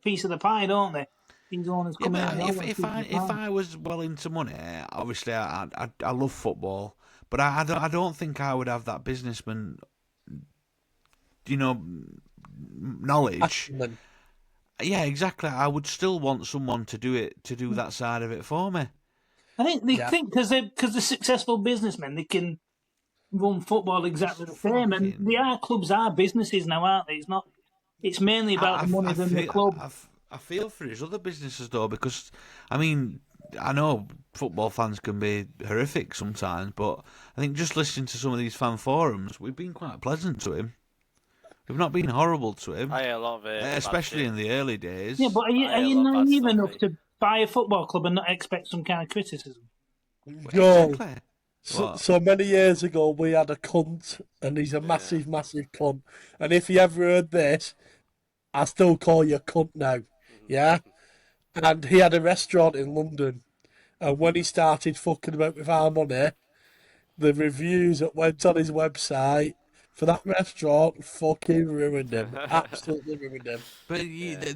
piece of the pie, don't they? These owners Yeah, come in. but and they all want a if piece of the if pie. I was well into money, obviously I love football, but I don't think I would have that businessman, you know, knowledge. Acumen. Yeah, exactly. I would still want someone to do that side of it for me. I think they Yeah. think because they're successful businessmen, they can run football exactly the same. And clubs are businesses now, aren't they? It's not. It's mainly about the money than the club. I feel for his other businesses though, because I mean, I know football fans can be horrific sometimes, but I think just listening to some of these fan forums, we've been quite pleasant to him. We've not been horrible to him, I hear a lot of it, especially in the early days. Yeah, but are I hear a you lot of bad naive stuff, enough mate. to buy a football club and not expect some kind of criticism? Joel, Exactly. so many years ago we had a cunt, and he's a massive, massive cunt. And if you ever heard this, I still call you cunt now. Yeah? And he had a restaurant in London. And when he started fucking about with our money, the reviews that went on his website for that restaurant fucking ruined him. Absolutely ruined him. But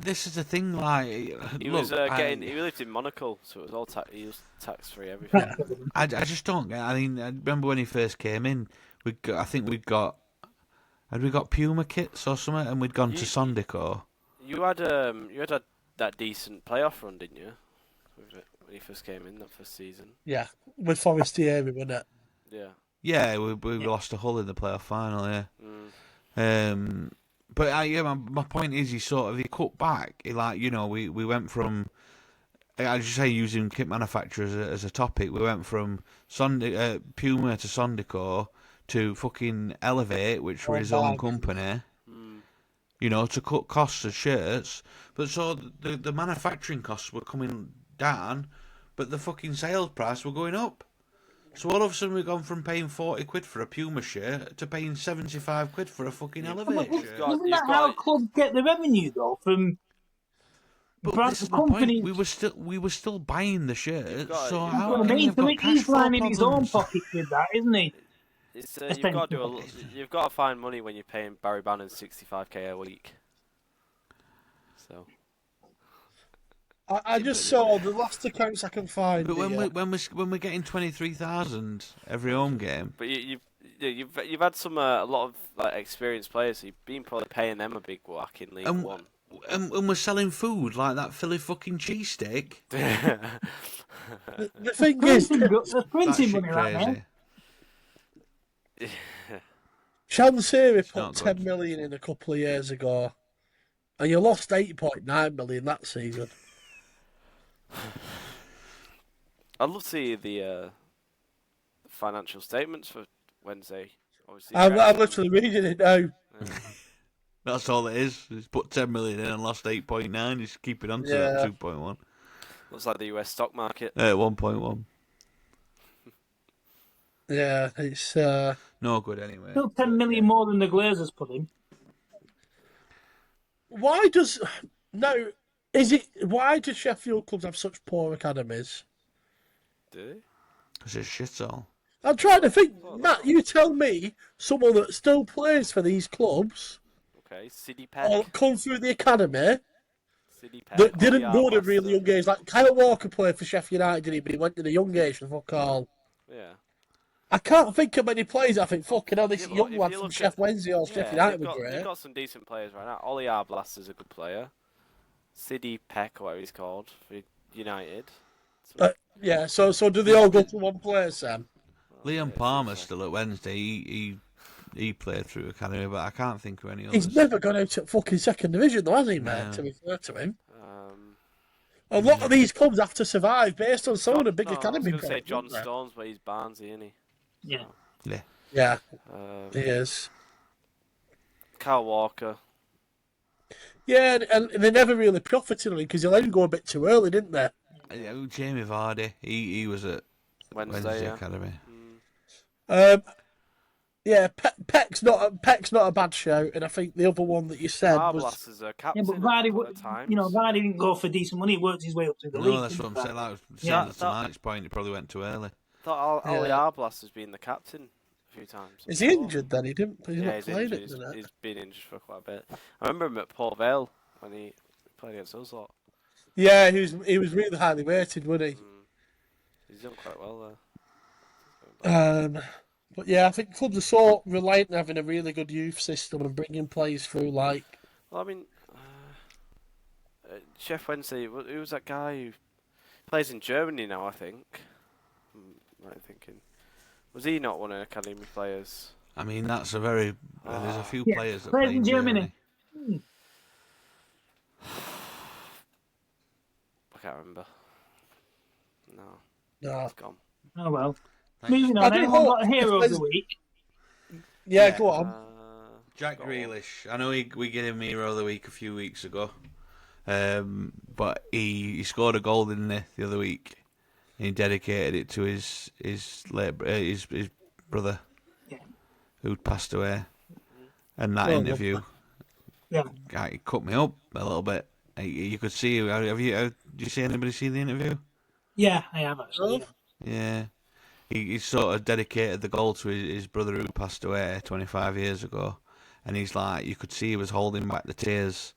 this is the thing, like, He look, was he lived in Monaco, so it was all he was tax free everything. I just don't get. I mean, I remember when he first came in, I think we got Puma kits or something, and we'd gone to Sondico. You had that decent playoff run, didn't you? When he first came in that first season. Yeah, with Forestieri, wasn't it? Yeah. Yeah, we lost to Hull in the playoff final. Yeah. But my point is, he cut back. We went from. I just say using kit manufacturers as a topic. We went from Puma to Sondico to fucking Elevate, which were his own company. To cut costs of shirts. But so the manufacturing costs were coming down, but the fucking sales price were going up. So all of a sudden we've gone from paying 40 quid for a Puma shirt to paying 75 quid for a fucking Elevate shirt. Isn't that how clubs get the revenue though from? But this is my point. We were still buying the shirts. So how can you have got cash He's flow lining his own problems? pocket with that, isn't he? You've got to find money when you're paying Barry Bannon 65k a week. So. I just saw the last accounts I can find. But when we're getting 23,000 every home game. But you've had a lot of like experienced players. So you've been probably paying them a big whack in League One. And we're selling food like that Philly fucking cheesesteak. The thing is, there's printing money right now. Chansiri put 10 million in a couple of years ago, and you lost 8.9 million that season. I'd love to see the financial statements for Wednesday. Obviously, I'm literally reading it now. Yeah. That's all it is. He's put 10 million in and lost 8.9. He's keeping on to that 2.1. Looks like the US stock market. 1.1. Yeah, it's no good anyway. Still 10 million more than the Glazers put in. Why do Sheffield clubs have such poor academies? Do they? Because it's shit all. I'm trying to think, Matt. You tell me someone that still plays for these clubs. Okay, City Peck. Or come through the academy. City Peck. That didn't go at a really young age. Like Kyle Walker played for Sheffield United, didn't he? But he went to the young age for fuck all. Yeah. I can't think of many players. I think fucking hell, this young lad from Sheffield Wednesday or Sheffield United were great. They've got some decent players right now. Ollie Arblas is a good player. City Peck, or whatever he's called, for United. Yeah. So do they all go to one place, Sam? Liam Palmer's still at Wednesday. He played through academy, but I can't think of any others. He's never gone out to fucking second division, though, has he, mate? To be fair to him. A lot of these clubs have to survive based on some of the big academy. I was going to say John Stones, but he's Barnsley, isn't he? Yeah. Yeah. He is. Kyle Walker. Yeah, and they never really profited on him because they let him go a bit too early, didn't they? Jamie Vardy, he was at Wednesday Academy. Yeah, Peck's not a bad shout, and I think the other one that you said was is a captain. Yeah, but Vardy didn't go for decent money. He worked his way up through the league. No, that's what I'm saying. That was similar to Mike's point. He probably went too early. I thought Ollie Arblas has been the captain a few times. Is he injured then? He's not he's played injured. it. He's been injured for quite a bit. I remember him at Port Vale when he played against us a lot. Yeah, he was really highly rated, wasn't he? He's done quite well there. But yeah, I think clubs are so reliant on having a really good youth system and bringing players through. Like, well, I mean, Chef Wednesday. Who was that guy who plays in Germany now? I think. I'm thinking, was he not one of the academy players? I mean, that's a very. There's a few players that plays play in Germany. I can't remember. No. It's gone. Oh well. Thanks. Moving I on. do Anyone hope got a hero of the week? Yeah, Yeah. go on. Jack Go on. Grealish. I know we gave him Hero of the Week a few weeks ago, but he scored a goal in the other week. And he dedicated it to his brother, Yeah. who'd passed away. And that Oh, interview, Yeah. it cut me up a little bit. You could see. Did you see anybody see the interview? Yeah, I have actually. Yeah. Yeah. He sort of dedicated the goal to his brother who passed away 25 years ago, and he's like, you could see he was holding back the tears.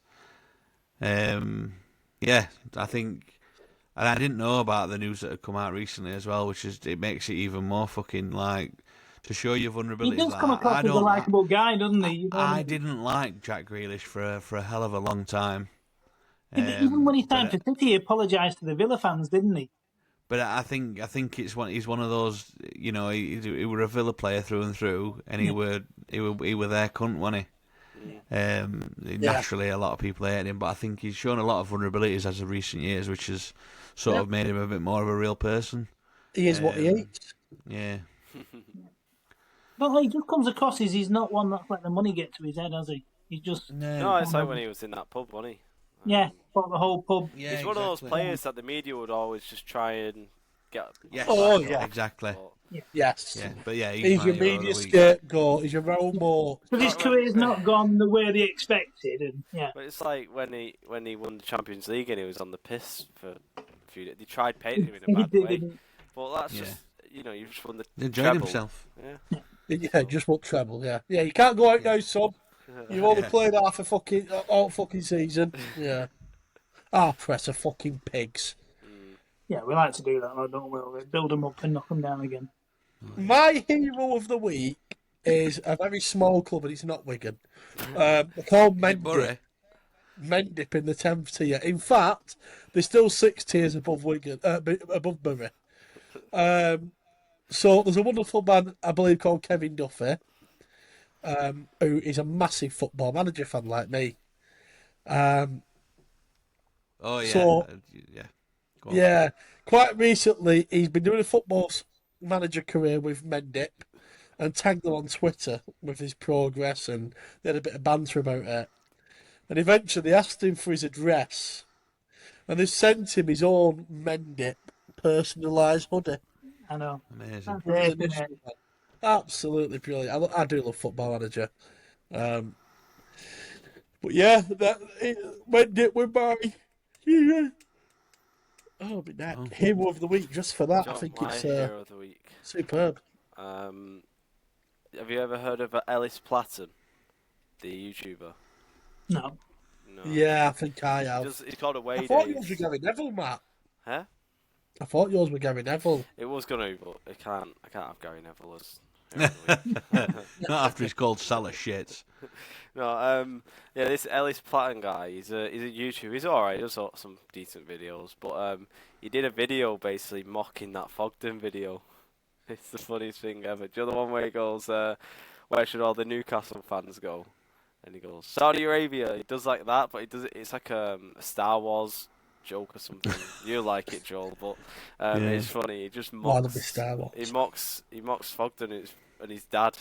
Yeah, I think, and I didn't know about the news that had come out recently as well, which is it makes it even more fucking like to show your vulnerabilities. He does like come that. across as a likeable guy, doesn't he? You know what I I mean? didn't like Jack Grealish for a hell of a long time. Yeah, but even when he But signed for City, he apologised to the Villa fans, didn't he? But I think he's one of those, you know, he were a Villa player through and through, and he were their cunt, wasn't he? Naturally, a lot of people hate him, but I think he's shown a lot of vulnerabilities as of recent years, which has sort of made him a bit more of a real person. He is what he eats. Yeah. But like, he just comes across as he's not one that's let the money get to his head, has he? He's just No, it's like when he was in that pub, wasn't he? yeah, bought the whole pub. Yeah, He's one of those players that the media would always just try and get. Yes. Oh, yeah. Exactly. Yes. Yeah, but yeah, He's my your hero of media the week. scapegoat. He's your role model. But his career's not gone the way they expected, and yeah. But it's like when he won the Champions League and he was on the piss for a few days. They tried painting him in a He bad did, way. didn't But that's just you just won the He enjoyed treble. himself. Yeah. Yeah, just won't treble. Yeah, yeah. You can't go out now, son. You've only played half a fucking all fucking season. Yeah. Press of fucking pigs. Yeah, we like to do that, though, don't we? We build them up and knock them down again. My hero of the week is a very small club, and it's not Wigan. They're called Mendip. Bury. Mendip in the 10th tier. In fact, they're still 6 tiers above Wigan, above Bury. So there's a wonderful man, I believe, called Kevin Duffy, who is a massive Football Manager fan like me. Oh yeah. So- Yeah. Go on. Yeah, quite recently he's been doing a Football Manager career with Mendip and tagged them on Twitter with his progress, and they had a bit of banter about it. And eventually they asked him for his address, and they sent him his own Mendip personalised hoodie. I know. Amazing. That's it, isn't it? Absolutely brilliant. I do love Football Manager. But yeah, Mendip with my my neck. Hero of the week, just for that. I think my it's hero of the week. superb. Have you ever heard of Ellis Platten, the YouTuber? No. No. Yeah, I think I have. He's called Away I thought Days. yours were Gary Neville, Matt. Huh? I thought yours were Gary Neville. It was gonna, but I can't have Gary Neville as. hero of the week. Not after he's called Salah shit. No, this Ellis Platten guy, he's a YouTuber. He's alright. He does some decent videos, but he did a video basically mocking that Fogden video. It's the funniest thing ever. Do you know the one where he goes, "Where should all the Newcastle fans go?" And he goes, "Saudi Arabia." He does like that, but he does it. It's like a Star Wars joke or something. You like it, Joel, but it's funny. He just Oh, I love mocks. the Star Wars. He mocks Fogden and his dad.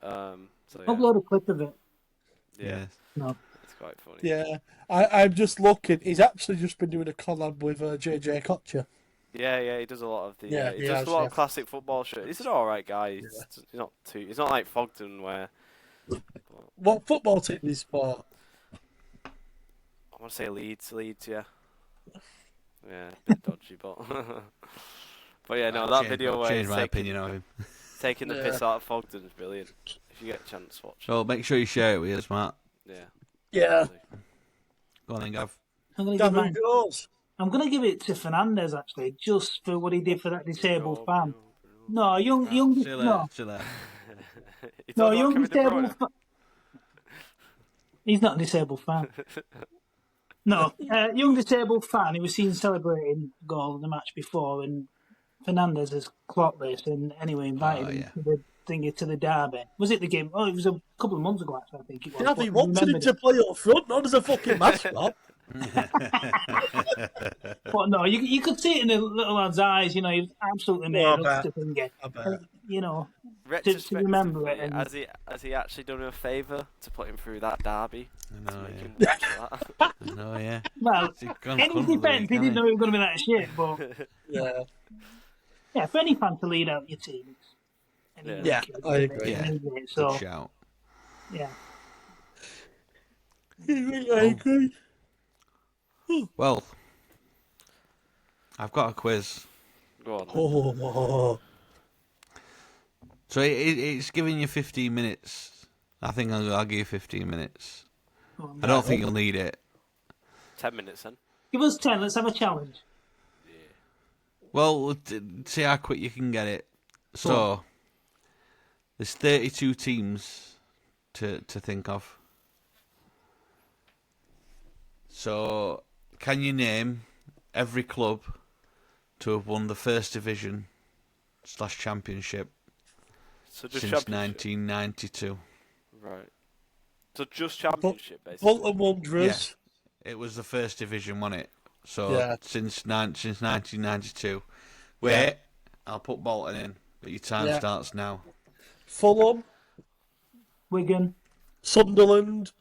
So yeah. Upload a clip of it. Yeah, No. it's quite funny. Yeah, I'm just looking. He's actually just been doing a collab with JJ Kocher. Yeah, he does a lot of the. Yeah, he he does has, a lot yeah. of classic football shit. He's an alright guy. He's not too. He's not like Fogden where. What football team do you support? I want to say Leeds, yeah. Yeah, a bit dodgy, but. But yeah, no, that video where Change he's my opinion of him. taking the piss out of Fogden's brilliant. If you get a chance, watch it. So make sure you share it with us, Matt. Yeah. Yeah. Go on then, Gav. I'm going to give Gavin Goals. I'm going to give it to Fernandez actually, just for what he did for that disabled fan. No, young, See you later. no, See you later. He no, talked about young Kevin De disabled. Bruyne. He's not a disabled fan. No, young disabled fan. He was seen celebrating a goal in the match before, and Fernandez has clocked this, and anyway invited him to the thingy to the derby. Was it the game? Oh, it was a couple of months ago. Actually, I think it was. Yeah, But he wanted him remembered to play up front, not as a fucking mascot. But no, you could see it in the little lad's eyes. You know, he was absolutely made No, I up bet. to think it. I bet. You know, to remember it. Retrospectively, And has he actually done him a favour to put him through that derby? I To know, make yeah. him watch that? I know, yeah. well, He's gone in his cunt of the defence, week, he hasn't didn't know it was going to be that shit. But Yeah. yeah, for any fan to lead out your team, it's any Yeah, kid, I agree. Yeah. isn't it? Good So shout. yeah, I agree. Well, I've got a quiz. Go on. Then. Oh, So it's giving you 15 minutes. I think I'll give you 15 minutes. I don't think you'll need it. 10 minutes then. give us 10. Let's have a challenge. Well, see how quick you can get it. So, there's 32 teams to think of. So, can you name every club to have won the first division / championship So just since championship. 1992? Right. So just championship, basically. Bolton Wanderers. It was the first division, wasn't it? So Yeah. since 1992. Wait, I'll put Bolton in, but your time starts now. Fulham. Wigan, Sunderland.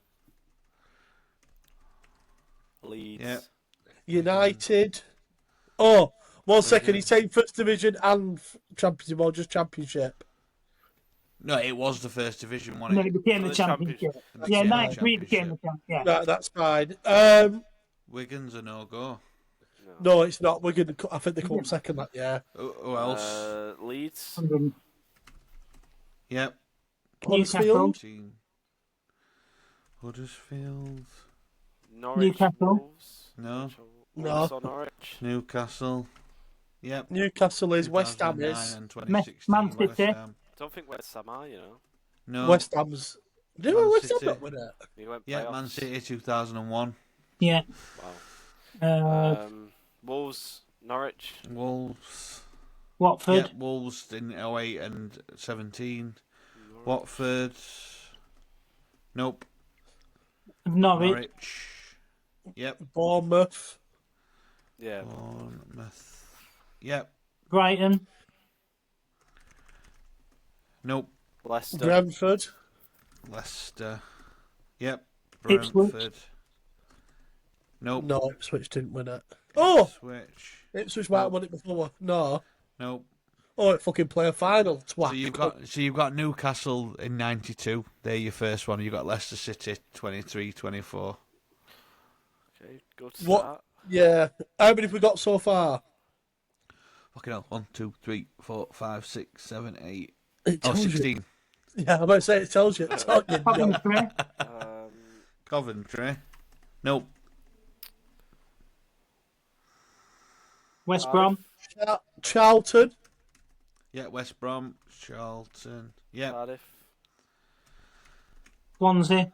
Leeds. Yeah. United. Oh, 1 second. He's saying first division and championship, or just championship. No, it was the first division, and wasn't then it? it became For the the championship. championship. Yeah, became the 93 became the championship. championship. Yeah. Right, that's fine. Wigan's a no-go. No, it's not. We're gonna. I think they come up second that year. Who else? Leeds. Yep. Huddersfield. Team. Huddersfield. Norwich. Newcastle. Wolves. No. No. Wolves or Norwich. Newcastle. Yep. Newcastle is. West Ham 2009 is. and 2016, Man City. West Ham. Don't think West Ham are, you know. No. West Ham's. Do Man West Ham City. not win it? He went Yeah, playoffs. Man City 2001. Yeah. Wow. Wolves. Norwich. Wolves. Watford. Yep, Wolves in 08 and 17. Watford. Nope. Norwich. Norwich. Yep. Bournemouth. Yeah. Bournemouth. Yep. Brighton. Nope. Leicester. Brentford. Leicester. Yep. Ipswich. Brentford. Nope. No, Ipswich didn't win it. Oh, Ipswich. Ipswich might have won it before. No. Nope. Oh, it fucking play a final. Twat. So you've got Newcastle in 92. They're your first one. You've got Leicester City 23, 24. Okay, good What? start. Yeah. How many have we got so far? Fucking hell. 1, 2, 3, 4, 5, 6, 7, 8. It Oh, tells you. 16. Yeah, I'm about to say it tells you. It's not you. Coventry. Coventry. Nope. West Brom. Charlton. Yeah, West Brom, Charlton. Yeah, Cardiff. Swansea.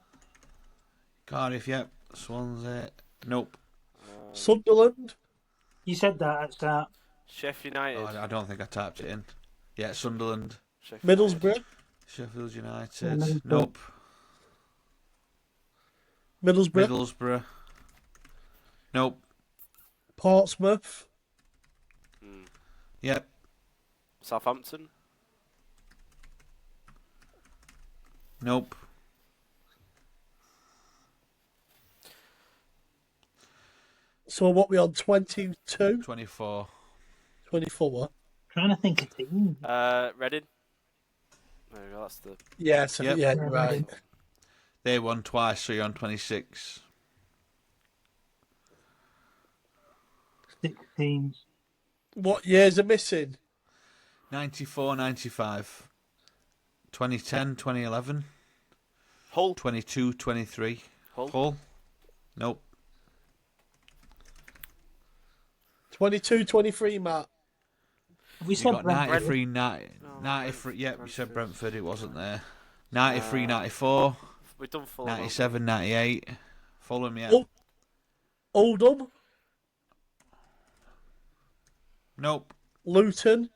Cardiff. Yep, Swansea. Nope. Sunderland. You said that at the start. Sheffield United. Oh, I don't think I typed it in. Yeah, Sunderland. Sheffield Middlesbrough. Sheffield United. Middlesbrough. Nope. Middlesbrough. Middlesbrough. Nope. Portsmouth. Yep. Southampton. Nope. So what we on? 22? 24. 24? Trying to think of teams. Reading. There we go, that's the... Yes, Yep. yeah, you're right. They won twice, so you're on 26. 6 teams. What years are missing? 94, 95. 2010, 2011. Hull. 22, 23. Hull. Hull. Nope. 22, 23, Matt. Have we You said got Brentford? 93, 93. Yep, you said Brentford. It wasn't there. 93, 94. We've done Fulham. 97, 98. Fulham, yeah. Oh. Oldham. Nope. Luton.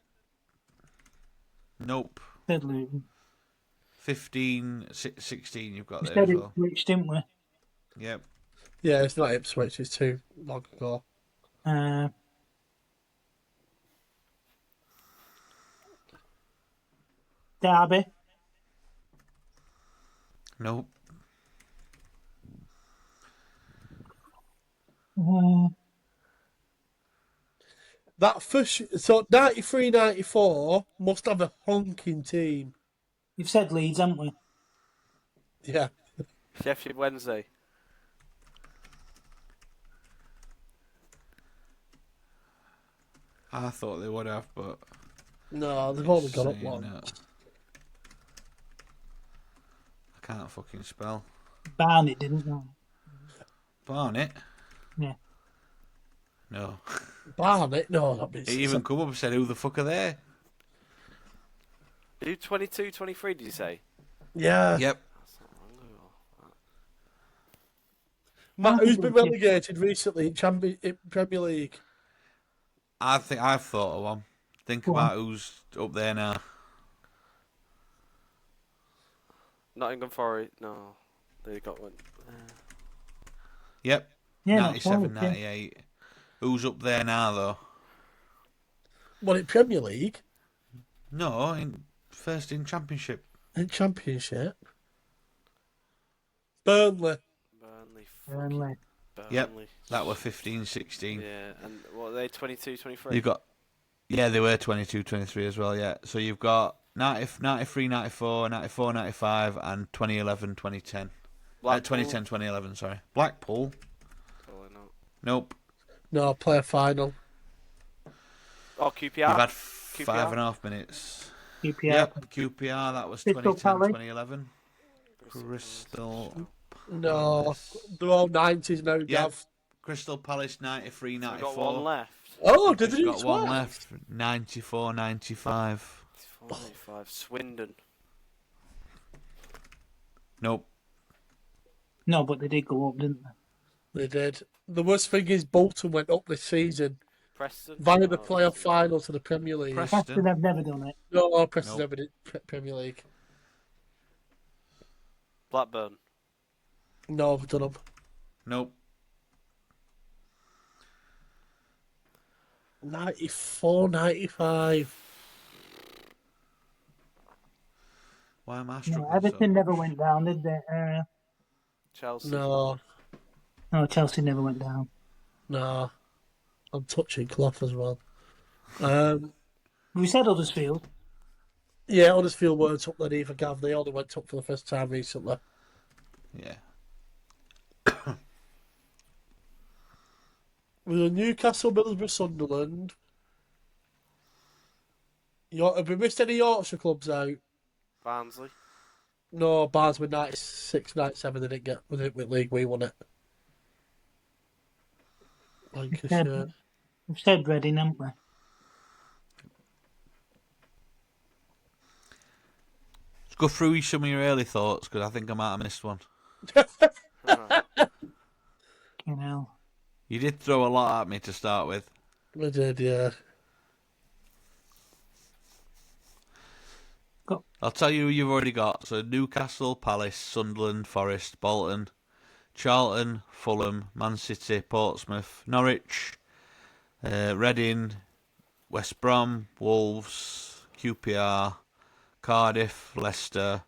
Nope. Said Luton. 15, 16 you've got We there said as well. Ipswich, didn't we? Yep. Yeah, it's not Ipswich. It's too long ago. Derby. Nope. That first, so 93, 94 must have a honking team. You've said Leeds, haven't we? Yeah. Sheffield Wednesday. I thought they would have, but No, they've only got up saying one. no. I can't fucking spell. Barnet didn't they? Barnet? Yeah. No. Barnet? No, that means It even come up and said, who the fuck are they? Who 22, 23 did you say? Yeah. Yep. That's not long ago. Matt, who's been relegated recently in Premier League? I think I've thought of one. Think Go about who's up there now. Nottingham Forest. No, they got one. Yep. Yeah, 97, not Forest, 98. Who's up there now, though? What, in Premier League? No, first in Championship. In Championship? Burnley. Burnley. Burnley. Burnley. Yep. That were 15, 16. Yeah, and what are they? 22, 23. You've got, yeah, they were 22, 23 as well, yeah. So you've got 93, 94, 94, 95, and 2011, 2010. 2010, 2011, sorry. Blackpool? Probably not. Nope. No, player final. Oh, QPR. You've had QPR? 5.5 minutes. QPR. Yep, QPR, that was Crystal 2010, Palace. 2011. Crystal. No, Palace. they're all 90s now, Yep. Gav. Crystal Palace, 93, So we've 94. got one left. Oh, did Just they got one left. 94, 95. 45. Swindon. Nope. No, but they did go up, didn't they? They did. The worst thing is Bolton went up this season Preston. via the No, playoff final to the Premier League. Preston have never done it. No, Preston's Nope. never did Premier League. Blackburn. No, I've done them. Nope. 94, 95. Why am I No, struggling Everton so never much? went down, did they? Chelsea. No, Chelsea never went down. no. I'm touching cloth as well. We said Huddersfield. Yeah, Huddersfield weren't up there either, Gav. They only went up for the first time recently. Yeah. We were Newcastle, Middlesbrough, Sunderland. Have we missed any Yorkshire clubs out? Barnsley. No, Barnes were 96, 97. They didn't get with it with league. We won it. Lancashire. We've said Reading, haven't we? Let's go through some of your early thoughts, because I think I might have missed one. Alright. You know. You did throw a lot at me to start with. We did, yeah. I'll tell you who you've already got. So Newcastle, Palace, Sunderland, Forest, Bolton, Charlton, Fulham, Man City, Portsmouth, Norwich, Reading, West Brom, Wolves, QPR, Cardiff, Leicester,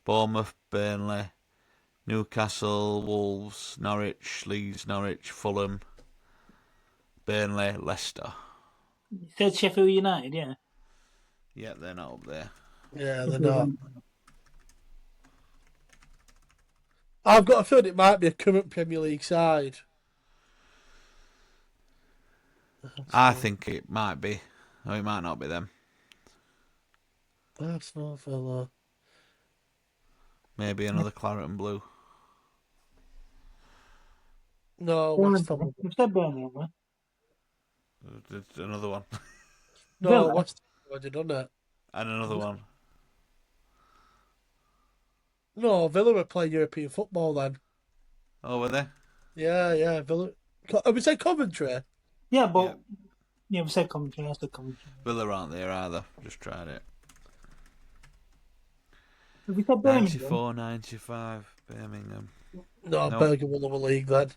Bournemouth, Burnley, Newcastle, Wolves, Norwich, Leeds, Norwich, Fulham, Burnley, Leicester. You said Sheffield United, yeah. Yeah, they're not up there. Yeah, they're not. I've got a feeling it might be a current Premier League side. I think it might be. Or it might not be them. Arsenal, Villa. Maybe another claret and blue. No, West Ham. We've said Burnley, haven't we? There's another one. No, Villa. West Ham already done it. And another one. No, Villa were playing European football then. Oh, were they? Yeah, Villa. Have we said Coventry? Yeah, but yeah, we said Coventry. I said Coventry. Villa aren't there either. Just tried it. Have we said Birmingham? 94, 95, Birmingham. No, Nope. Bergen will have a league then.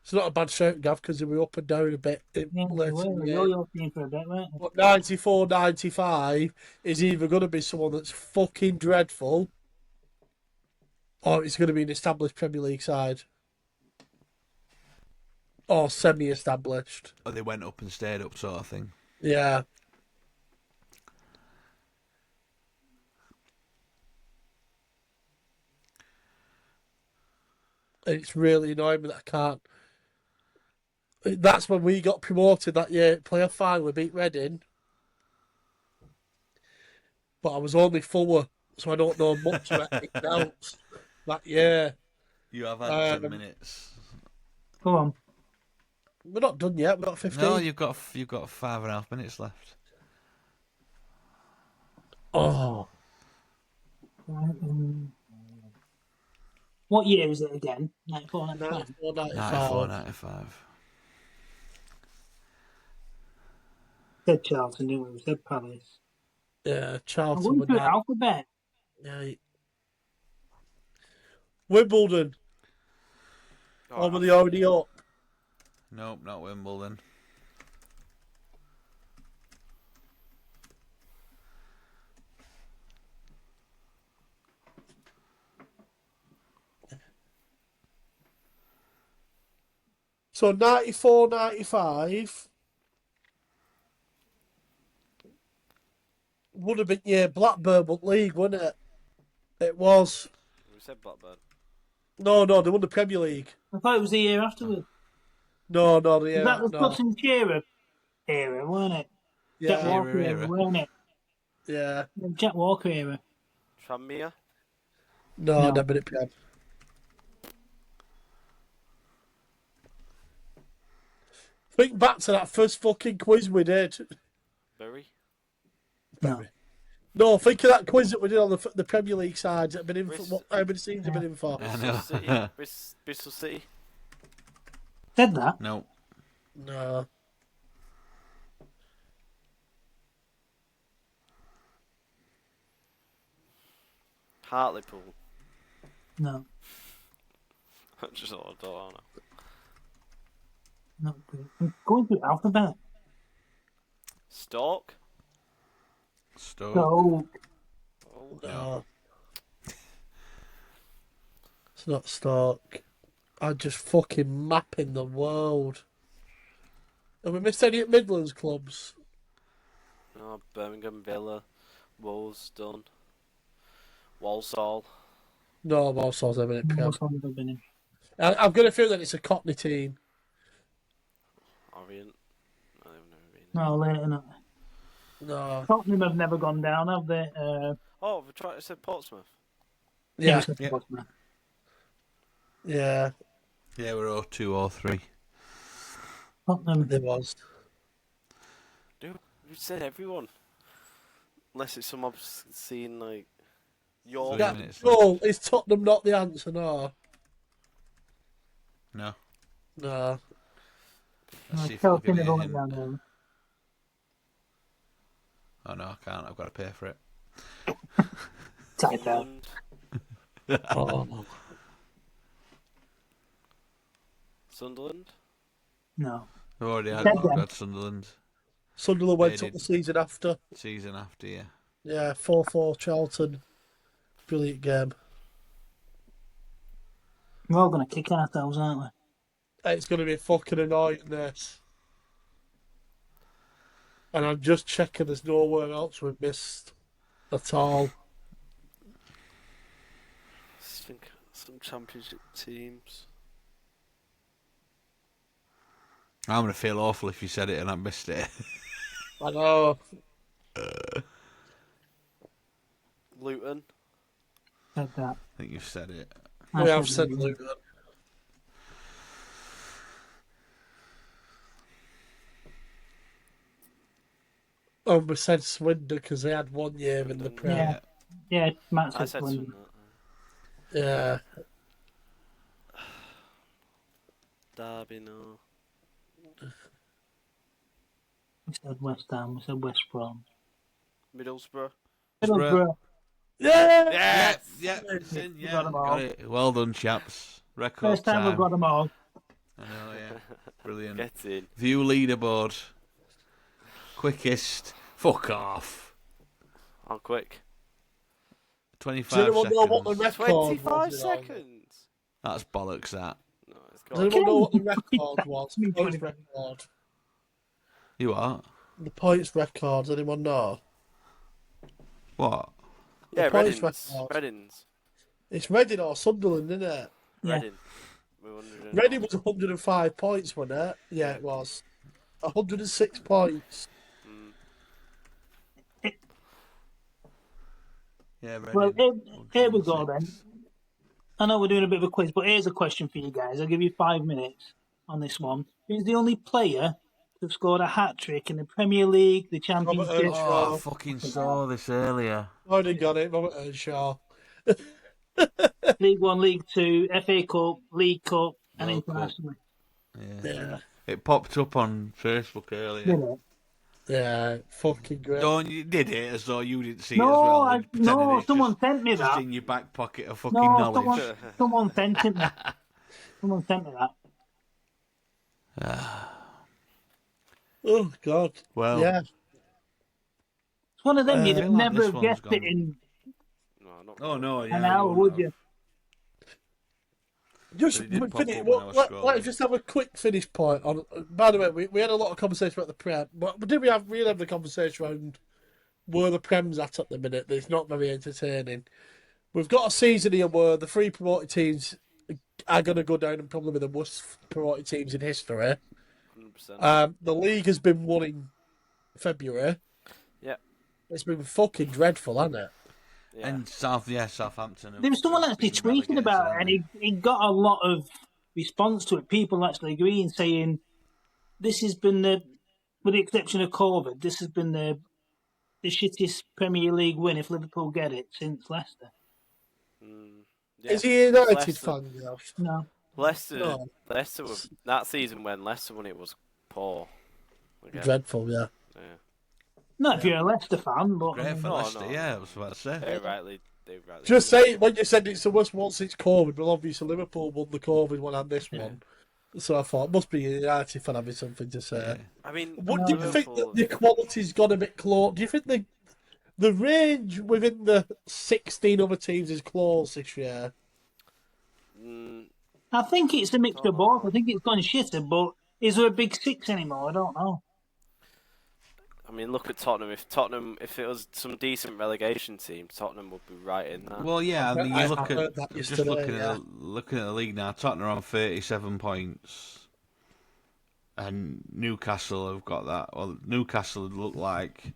It's not a bad shout, Gav, because they were up and down a bit Yeah, later in the game. you're team for a bit, weren't you? But 94, 95 is either going to be someone that's fucking dreadful or it's going to be an established Premier League side. Or semi-established. Or they went up and stayed up, sort of thing. Yeah. It's really annoying that I can't. That's when we got promoted that year. Playoff final, we beat Reading. But I was only 4, so I don't know much about anything else that year. You have had 10 minutes. Go on. We're not done yet. We've got 15. No, you've got 5.5 minutes left. Oh. What year is it again? 94, 95? 94, 94, 95. Said Charlton, didn't we? Said Palace. Yeah, I Charlton went were through down. alphabet. Yeah. Wimbledon. Or were they already up? Nope, not Wimbledon. So 94, 95 would have been, Blackburn but league, wouldn't it? It was. We said Blackburn. No, they won the Premier League. I thought it was the year afterwards. No, the Was year. that the No. Sutton Shearer era, weren't it? Jack Yeah, Walker era, era. weren't it? yeah. Jack Walker era. Tranmere. No, No. never at Prem. Think back to that first fucking quiz we did. Bury. No. No, think of that quiz that we did on the Premier League side that have been in for Bristol- how many teams have been in for? I Bristol know. City. Bristol City. Said that? No. No. Hartlepool. No. I just thought I don't know. Not good. I'm going through alphabet. Stoke. Stoke. So, Oh, No. It's not Stoke. I'm just fucking mapping the world. Have we missed any at Midlands clubs? no, Birmingham, Villa, Wolves, done. Walsall. No, Walsall's ever in Prem. most ones have been in. I've got a feeling it's a Cockney team. Orient. No, they've never been. No, later not. No. Tottenham have never gone down, have they? Oh, we tried to say Portsmouth. Yeah, it's Yeah. Portsmouth. yeah, Yeah, we're 0-2 or 3. Tottenham. there was. Dude, we said everyone. Unless it's some obscene, like, your... 3 minutes left. Oh, is Tottenham not the answer? No. No. No. Let's see if it'll Chelsea give me never a went hint. down there. Oh no, I can't. I've got to pay for it. Type out. Sunderland. Oh. Sunderland. No. We've already had, Said we've them. had Sunderland Sunderland went They up the did. season after. season after, yeah. Yeah, 4-4 Charlton. Brilliant game. We're all going to kick ourselves, aren't we? It's going to be fucking annoying, this. And I'm just checking there's nowhere else we've missed at all. Let's think some championship teams. I'm going to feel awful if you said it and I missed it. I know. Luton. Said that. I think you've said it. We have said Luton. Oh, we said Swindon because they had 1 year in the Prem. Yeah. Yeah, Matt I said said Swindon. Swindon. Yeah. Derby, no. We said West Ham. We said West Brom. Middlesbrough. Middlesbrough. Yeah! Yes! Yeah, it's in, yeah. got 'em all. Got it. Well done, chaps. Record First time we've got them all. I know, yeah. Brilliant. Get in. View leaderboard. Quickest. Fuck off. I'm quick. 25 Does anyone seconds. know what the record 25 was? seconds. That's bollocks, that. No, it's Does got. anyone know what the record was? Me Points 25. record. You what? The points record. Does anyone know? What? Yeah, points Reddins. record. Reddins. It's Reading or Sunderland, isn't it? Yeah. Reading. We're wondering. Reading was 105 points, wasn't it? Yeah, it was. 106 points. Yeah, ready. Well, here we go then. I know we're doing a bit of a quiz, but here's a question for you guys. I'll give you 5 minutes on this one. Who's the only player to have scored a hat-trick in the Premier League, the Championship? Oh, I fucking saw this earlier. Already got it, Robert Earnshaw. League One, League Two, FA Cup, League Cup, and World Cup. internationally. Yeah. It popped up on Facebook earlier. You know. Yeah, fucking great. Don't you did it as though you didn't see it as well? No, and pretending no, it's someone just, sent me just that. in your back pocket of fucking No, knowledge. someone sent it me. Someone sent me that. Oh, God. Well, Yeah. It's one of them you'd I feel like never this have one's guessed it gone. in No, not. Oh no, yeah. an hour, you would wouldn't you? Just But it did pop finish, up when I was scrolling. let's just have a quick finish point on. By the way, we had a lot of conversation about the Prem, but did we really have the conversation around where the Prem's at the minute? It's not very entertaining. We've got a season here where the 3 promoted teams are going to go down and probably be the worst promoted teams in history. 100%. The league has been won in February. Yeah. It's been fucking dreadful, hasn't it? Yeah. And Southampton. There was someone actually tweeting about it, and he got a lot of response to it. People actually agreeing, saying this has been with the exception of COVID, this has been the shittest Premier League win if Liverpool get it since Leicester. Yeah. Is he a United Leicester. fan? You know? No, Leicester. No. Leicester were, that season when Leicester won it was poor. Again. Dreadful, yeah. Yeah. not if you're a Leicester fan, but Great for No, Leicester, no. yeah, I was about to say. They rightly. Just say when you said it's the worst one since COVID, well, obviously Liverpool won the COVID one and this one. So I thought, must be a United fan having something to say. I mean, What do you think that Liverpool- the quality's gone a bit close? Do you think the range within the 16 other teams is close this year? I think it's a mixture of both. I think it's gone shitter, but is there a big six anymore? I don't know. I mean, look at Tottenham. If it was some decent relegation team, Tottenham would be right in there. Well, yeah, I mean, you I look heard at that just yesterday, looking yeah. at looking at the league now. Tottenham are on 37 points, and Newcastle have got that. Well, Newcastle look like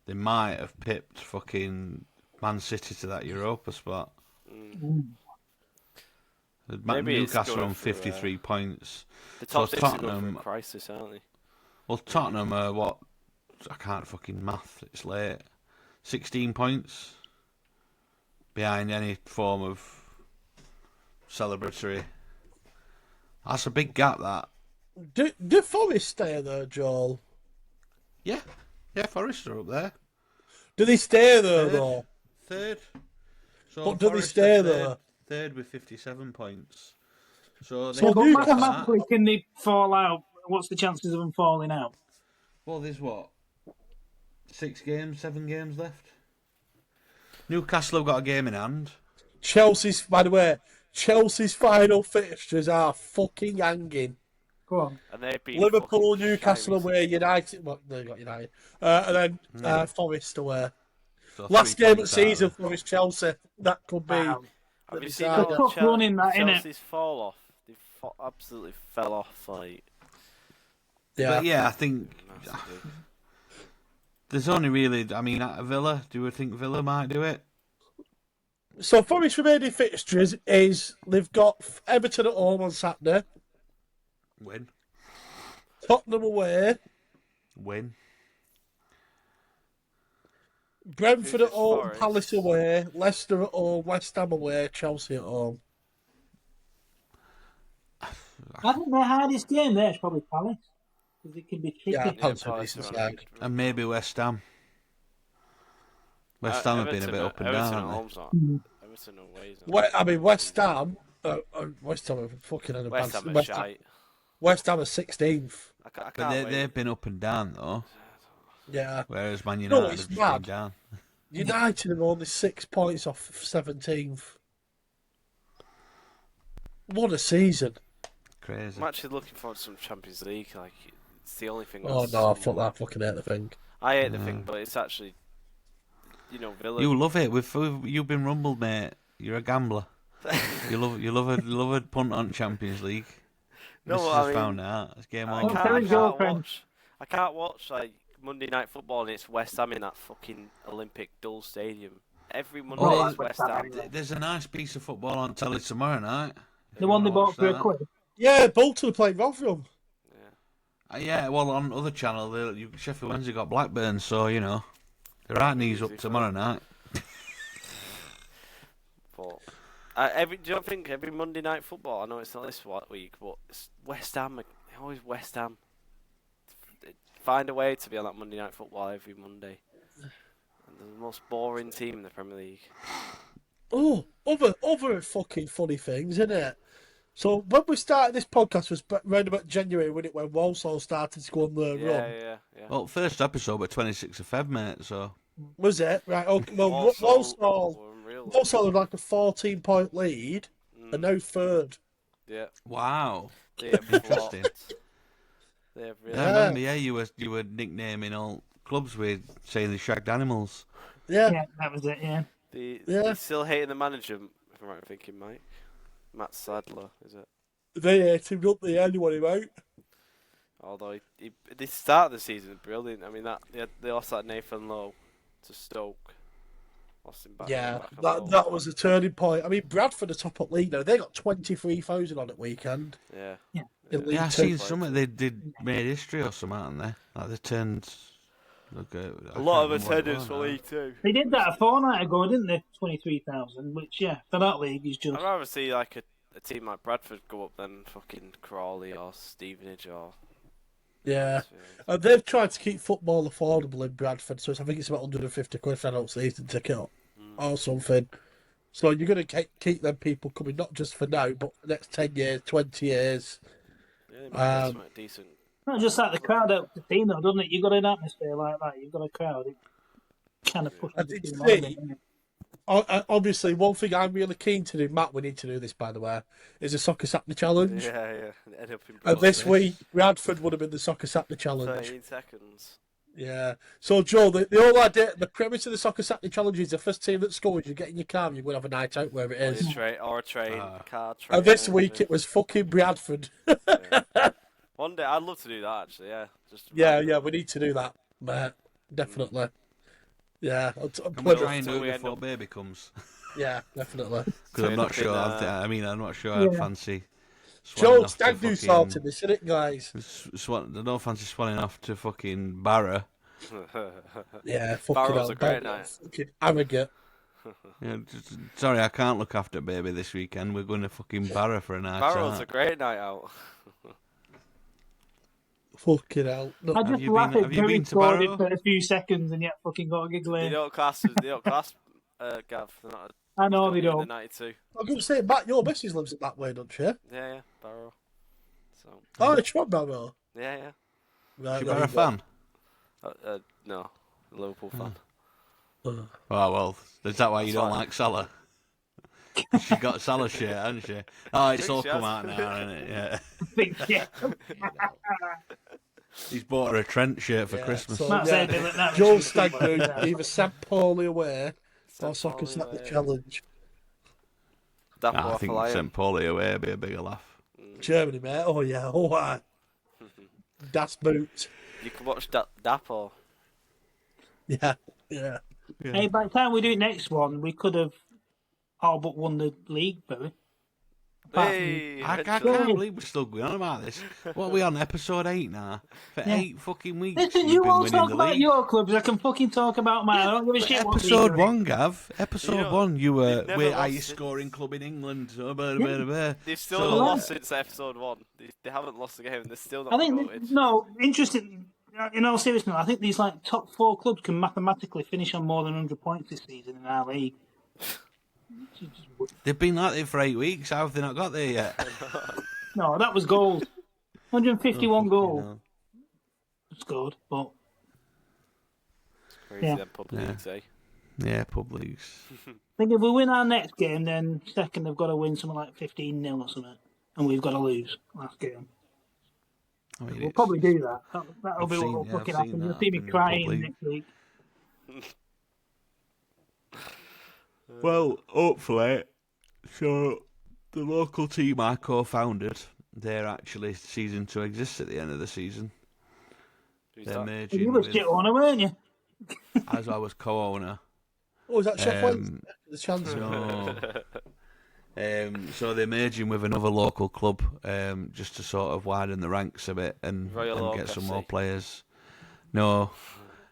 they might have pipped fucking Man City to that Europa spot. Maybe it's Newcastle going on for, 53 points. The top so six are going Tottenham- for a crisis, aren't they? Well, Tottenham are what? I can't fucking math. It's late. 16 points behind any form of celebratory. That's a big gap. That. Do Forest stay there, Joel? Yeah, Forest are up there. Do they stay there, Third. though? Third. So But do they Forest stay are there? Third with 57 points. So, So they But could Newcastle- cross that. mathematically, can they fall out? What's the chances of them falling out? Well, there's what? 7 games left. Newcastle have got a game in hand. By the way, Chelsea's final fixtures are fucking hanging. Go on. And they've been Liverpool, fucking Newcastle shite away, United. Well, they got United. And then Forest away. So Last 3 game of the points out season, of it. Forest Chelsea. That could be. Wow. Have you It's seen a how tough run in that, innit? Chelsea's fall off? They absolutely fell off. Like, Yeah. But yeah, I think massively. there's only really. I mean, at Villa, do we think Villa might do it? So Forest remaining fixtures is they've got Everton at home on Saturday, Win. Tottenham away, Win. Brentford Who's at this home, Forest? Palace away, Leicester at home, West Ham away, Chelsea at home. I think their hardest game there is probably Palace. Because it can be tricky. Yeah, Palace are Palace decent are on a side. good run. And maybe West Ham. West Ham have been a bit up and down, Everton at haven't home's not. Everton away's not. I mean, West Ham. West Ham are fucking on a West bad. Ham are shite. West Ham are 16th. I can't But wait. they've been up and down though. Yeah. Whereas Man No, United it's have just mad. been down. United are only 6 points off 17th. What a season. Crazy. I'm actually looking forward to some Champions League. Like, it's the only thing. Oh That's no, fuck that. I fucking hate the thing. I hate the thing, but it's actually, Villa. You love it. You've been rumbled, mate. You're a gambler. you love a punt on Champions League. No, This I has mean, found out. It's game I over. can't watch like Monday Night Football and it's West Ham in that fucking Olympic dull stadium. Every Monday Well, it's West Ham. There's a nice piece of football on telly tomorrow night. The one they bought for £1. Yeah, Bolton are playing Rotherham. Yeah, well, on other channel, Sheffield Wednesday got Blackburn, so they're right knees up tomorrow night. But do you think every Monday Night Football? I know it's not this week, but it's West Ham. Always West Ham. Find a way to be on that Monday Night Football every Monday. And they're the most boring team in the Premier League. Oh, other fucking funny things, isn't it? So when we started this podcast was around about January, when Walsall started to go on the run. Yeah. Well, first episode, but 26th of Feb, mate. So Was it right? Okay, well, Walsall had like a 14-point lead, and now third. Yeah. wow, They have interesting. They have really. I remember, you were nicknaming all clubs with saying they shagged animals. Yeah, that was it. Yeah. They're still hating the manager, if I'm right thinking, Mike. Matt Sadler, is it? they hate him, don't they? Anyone him out. Although the start of the season was brilliant. I mean, they lost that Nathan Lowe to Stoke. Lost him back. Yeah, that was a turning point. I mean, Bradford are top of league now. They got 23,000 on at weekend. Yeah. In League Yeah, I Two. seen something they made history or something, haven't they? Like they turned. A lot of attendance for League Two. They did that a fortnight ago, didn't they? 23,000, which for that league is just. I'd rather see like a team like Bradford go up than fucking Crawley or Stevenage or. Yeah. They've tried to keep football affordable in Bradford, so I think it's about 150 quid for an adult season ticket or something. So you're going to keep them people coming, not just for now, but for the next 10 years, 20 years. Yeah, they might decent. Not just like the crowd out the team, though, doesn't it? You've got an atmosphere like that. You've got a crowd. It kind of pushes the team on, doesn't it? Obviously, one thing I'm really keen to do, Matt, we need to do this, by the way, is a Soccer Sapna Challenge. Yeah. End up in And this week, Bradford would have been the Soccer Sapna Challenge. 13 seconds. Yeah. So, Joe, the whole idea, the premise of the Soccer Saturday Challenge is the first team that scores, you get in your car and you're going to have a night out wherever it is. Or a train, car, train. And this week it was fucking Bradford. Yeah. One day, I'd love to do that, actually, yeah. Yeah, we need to do that, mate. Definitely. Yeah. Can we try and do it before baby comes? Yeah, definitely. Because I'm not sure. I'm not sure I'd fancy. Joe, stag do sorted this, isn't it, guys? I don't fancy swanning off to fucking Barra. Yeah, fucking Barrow's a great night. Fucking arrogant. Yeah, sorry, I can't look after baby this weekend. We're going to fucking Barra for a night Barrow's out. a great night out. Fucking hell. No. I just laugh at Gary scored it for a few seconds and yet fucking got a giggle. They don't class, Gav. They're not I know they don't. 92. I'm going to say, Matt, your missus lives that way, don't she? Yeah, Barrow. So. Oh, it's from Barrow. Yeah. Right, Is she a fan? No, a Liverpool fan. Oh, well, is that why you don't like Salah? She got Salah shirt, hasn't she? Oh, it's all come out now, isn't it? Yeah. Yeah. He's bought her a Trent shirt for Christmas. So, Matt said that Joe's stag do either sent Paulie away or Soccer Saturday Challenge. I think sent Paulie away would be a bigger laugh. Germany, mate. Oh, yeah. Oh, why? Das Boot. You can watch Dapo. Yeah. Hey, by the time we do next one, we could have all but won the league, Billy. Hey, I can't believe we're still going on about this. What are we on, episode 8 now? For 8 fucking weeks. Listen, we've you been all winning talk the about league. your clubs. I can fucking talk about mine. I don't give a shit what Episode league you're in. 1, Gav. Episode 1, you were highest scoring club in England. They've still not lost since episode 1. They haven't lost a game. They're still not promoted. No, interesting. In all seriousness, I think these top 4 clubs can mathematically finish on more than 100 points this season in our league. They've been like it for 8 weeks. How have they not got there yet? No, that was gold. 151 Oh, goals fucking hell. scored, but It's crazy Yeah. them pub leagues, eh? Yeah, pub leagues. I think if we win our next game, then second they've got to win something like 15-0 or something, and we've got to lose last game. I mean, We'll it's- probably do that. That'll I've be what seen- will yeah, I've fucking seen happen. that You'll see me happen in the pub crying league. next week. Well, hopefully. So, the local team I co-founded, they're actually ceasing to exist at the end of the season. Who's They're that? merging You were with, shit owner, weren't you? as I was co-owner. Oh, is that Chef Wednesday? The chance. No. So they're merging with another local club, just to sort of widen the ranks a bit and Royal get Oak some FC. more players. No.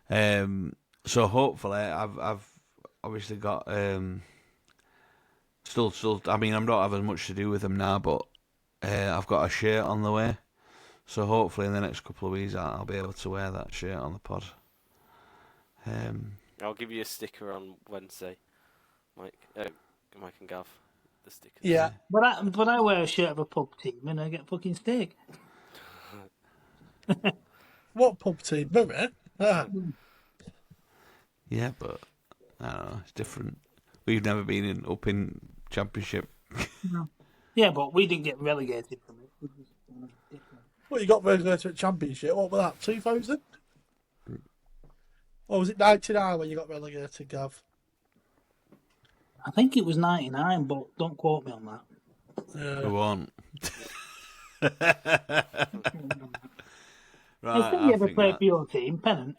So hopefully I've obviously got still. I mean, I'm not having much to do with them now, but I've got a shirt on the way. So hopefully in the next couple of weeks I'll be able to wear that shirt on the pod. I'll give you a sticker on Wednesday, Mike and Gav. The sticker. Yeah. But I wear a shirt of a pub team and I get fucking steak. What pub team? Remember? Yeah, but I don't know, it's different. We've never been up in Championship. Yeah, but we didn't get relegated from it. It was different. Well, you got relegated at Championship. What was that? 2000? Or was it 99 when you got relegated, Gav? I think it was 99, but don't quote me on that. We won't. Right, Has he ever think played that- for your team, Pennant?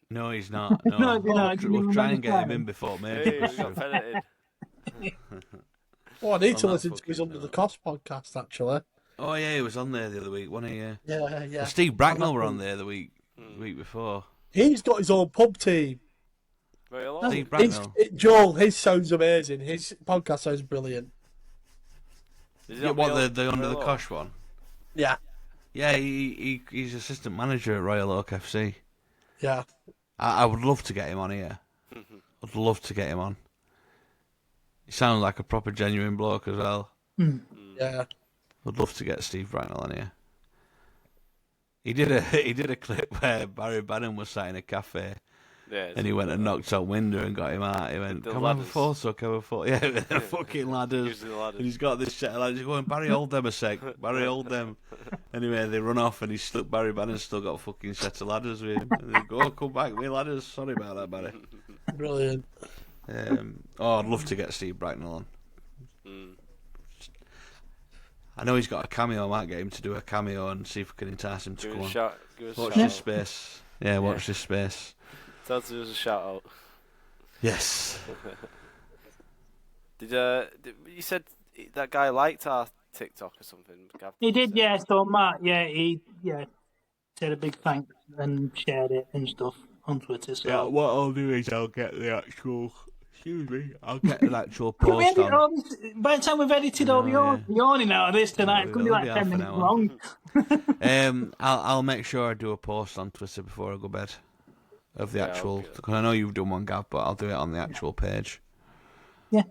No, he's not. No, No, you're not. we'll try and get him in before maybe. Hey, we got penalty. Oh, I need to that listen to his fucking Under the Cost podcast, actually. Oh yeah, he was on there the other week, wasn't he? Yeah. Yeah. Steve Bracknell were on there the week before. He's got his own pub team. Royal Oak. Steve Bracknell. Joel, his sounds amazing. His podcast sounds brilliant. Is he Yeah, on what Royal- the under Royal the Oak? Kosh one? Yeah. Yeah, he's assistant manager at Royal Oak FC. Yeah. I would love to get him on here. I'd love to get him on. He sounds like a proper genuine bloke as well. Yeah. I'd love to get Steve Bracknell on here. He did a clip where Barry Bannon was sat in a cafe Yeah, and he went and knocked on window and got him out. He went, The "Come have a ladders. photo, come have a photo." Yeah, with the fucking ladders. Using the ladders. And he's got this set of ladders. He's going, "Barry, hold them a sec. Barry, hold them." Anyway, they run off and Barry Bannon's still got a fucking set of ladders with him. And they go, "Oh, come back, me ladders. Sorry about that, Barry." Brilliant. I'd love to get Steve Bracknell on. I know he's got a cameo. I might get him to do a cameo and see if we can entice him to Give come us a on. shout. Give us a Watch shout this out. space. Yeah, watch this space. Tell us to give us a shout out. Yes. Did you said that guy liked our TikTok or something? Gav, He you did, said? yeah. So Matt, he said a big thanks and shared it and stuff on Twitter. So Yeah, what I'll do is I'll get the actual. Excuse me. I'll get an actual Can we post edit on. all this? By the time we've edited all the yawning out of this tonight, it's going to be it'll like be 10 half minutes an long. I'll make sure I do a post on Twitter before I go bed of the Yeah, actual. okay. Because I know you've done one, Gav, but I'll do it on the actual page. Yeah.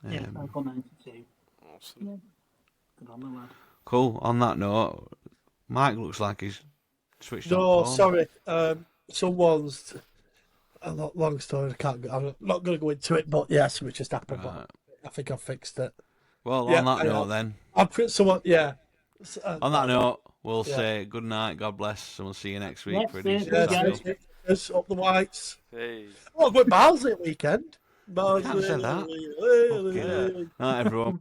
Um, Yeah, Cycle 92. Awesome. Good on the lad. Cool. On that note, Mike looks like he's switched No, on. sorry. Someone's a long story. I'm not going to go into it, but yeah, something just happened. Right. But I think I've fixed it. Well, Yeah, on that I note, know. then. I've put someone. Yeah. On that note, we'll Yeah. say good night, God bless, and we'll see you next week Yeah, for a see you decent next Yeah, week, Saturday. yes, up the whites. Hey. Oh, I'm going Barnsley at weekend. Barnsley. Can't say that. Fucking hell. Night, everyone.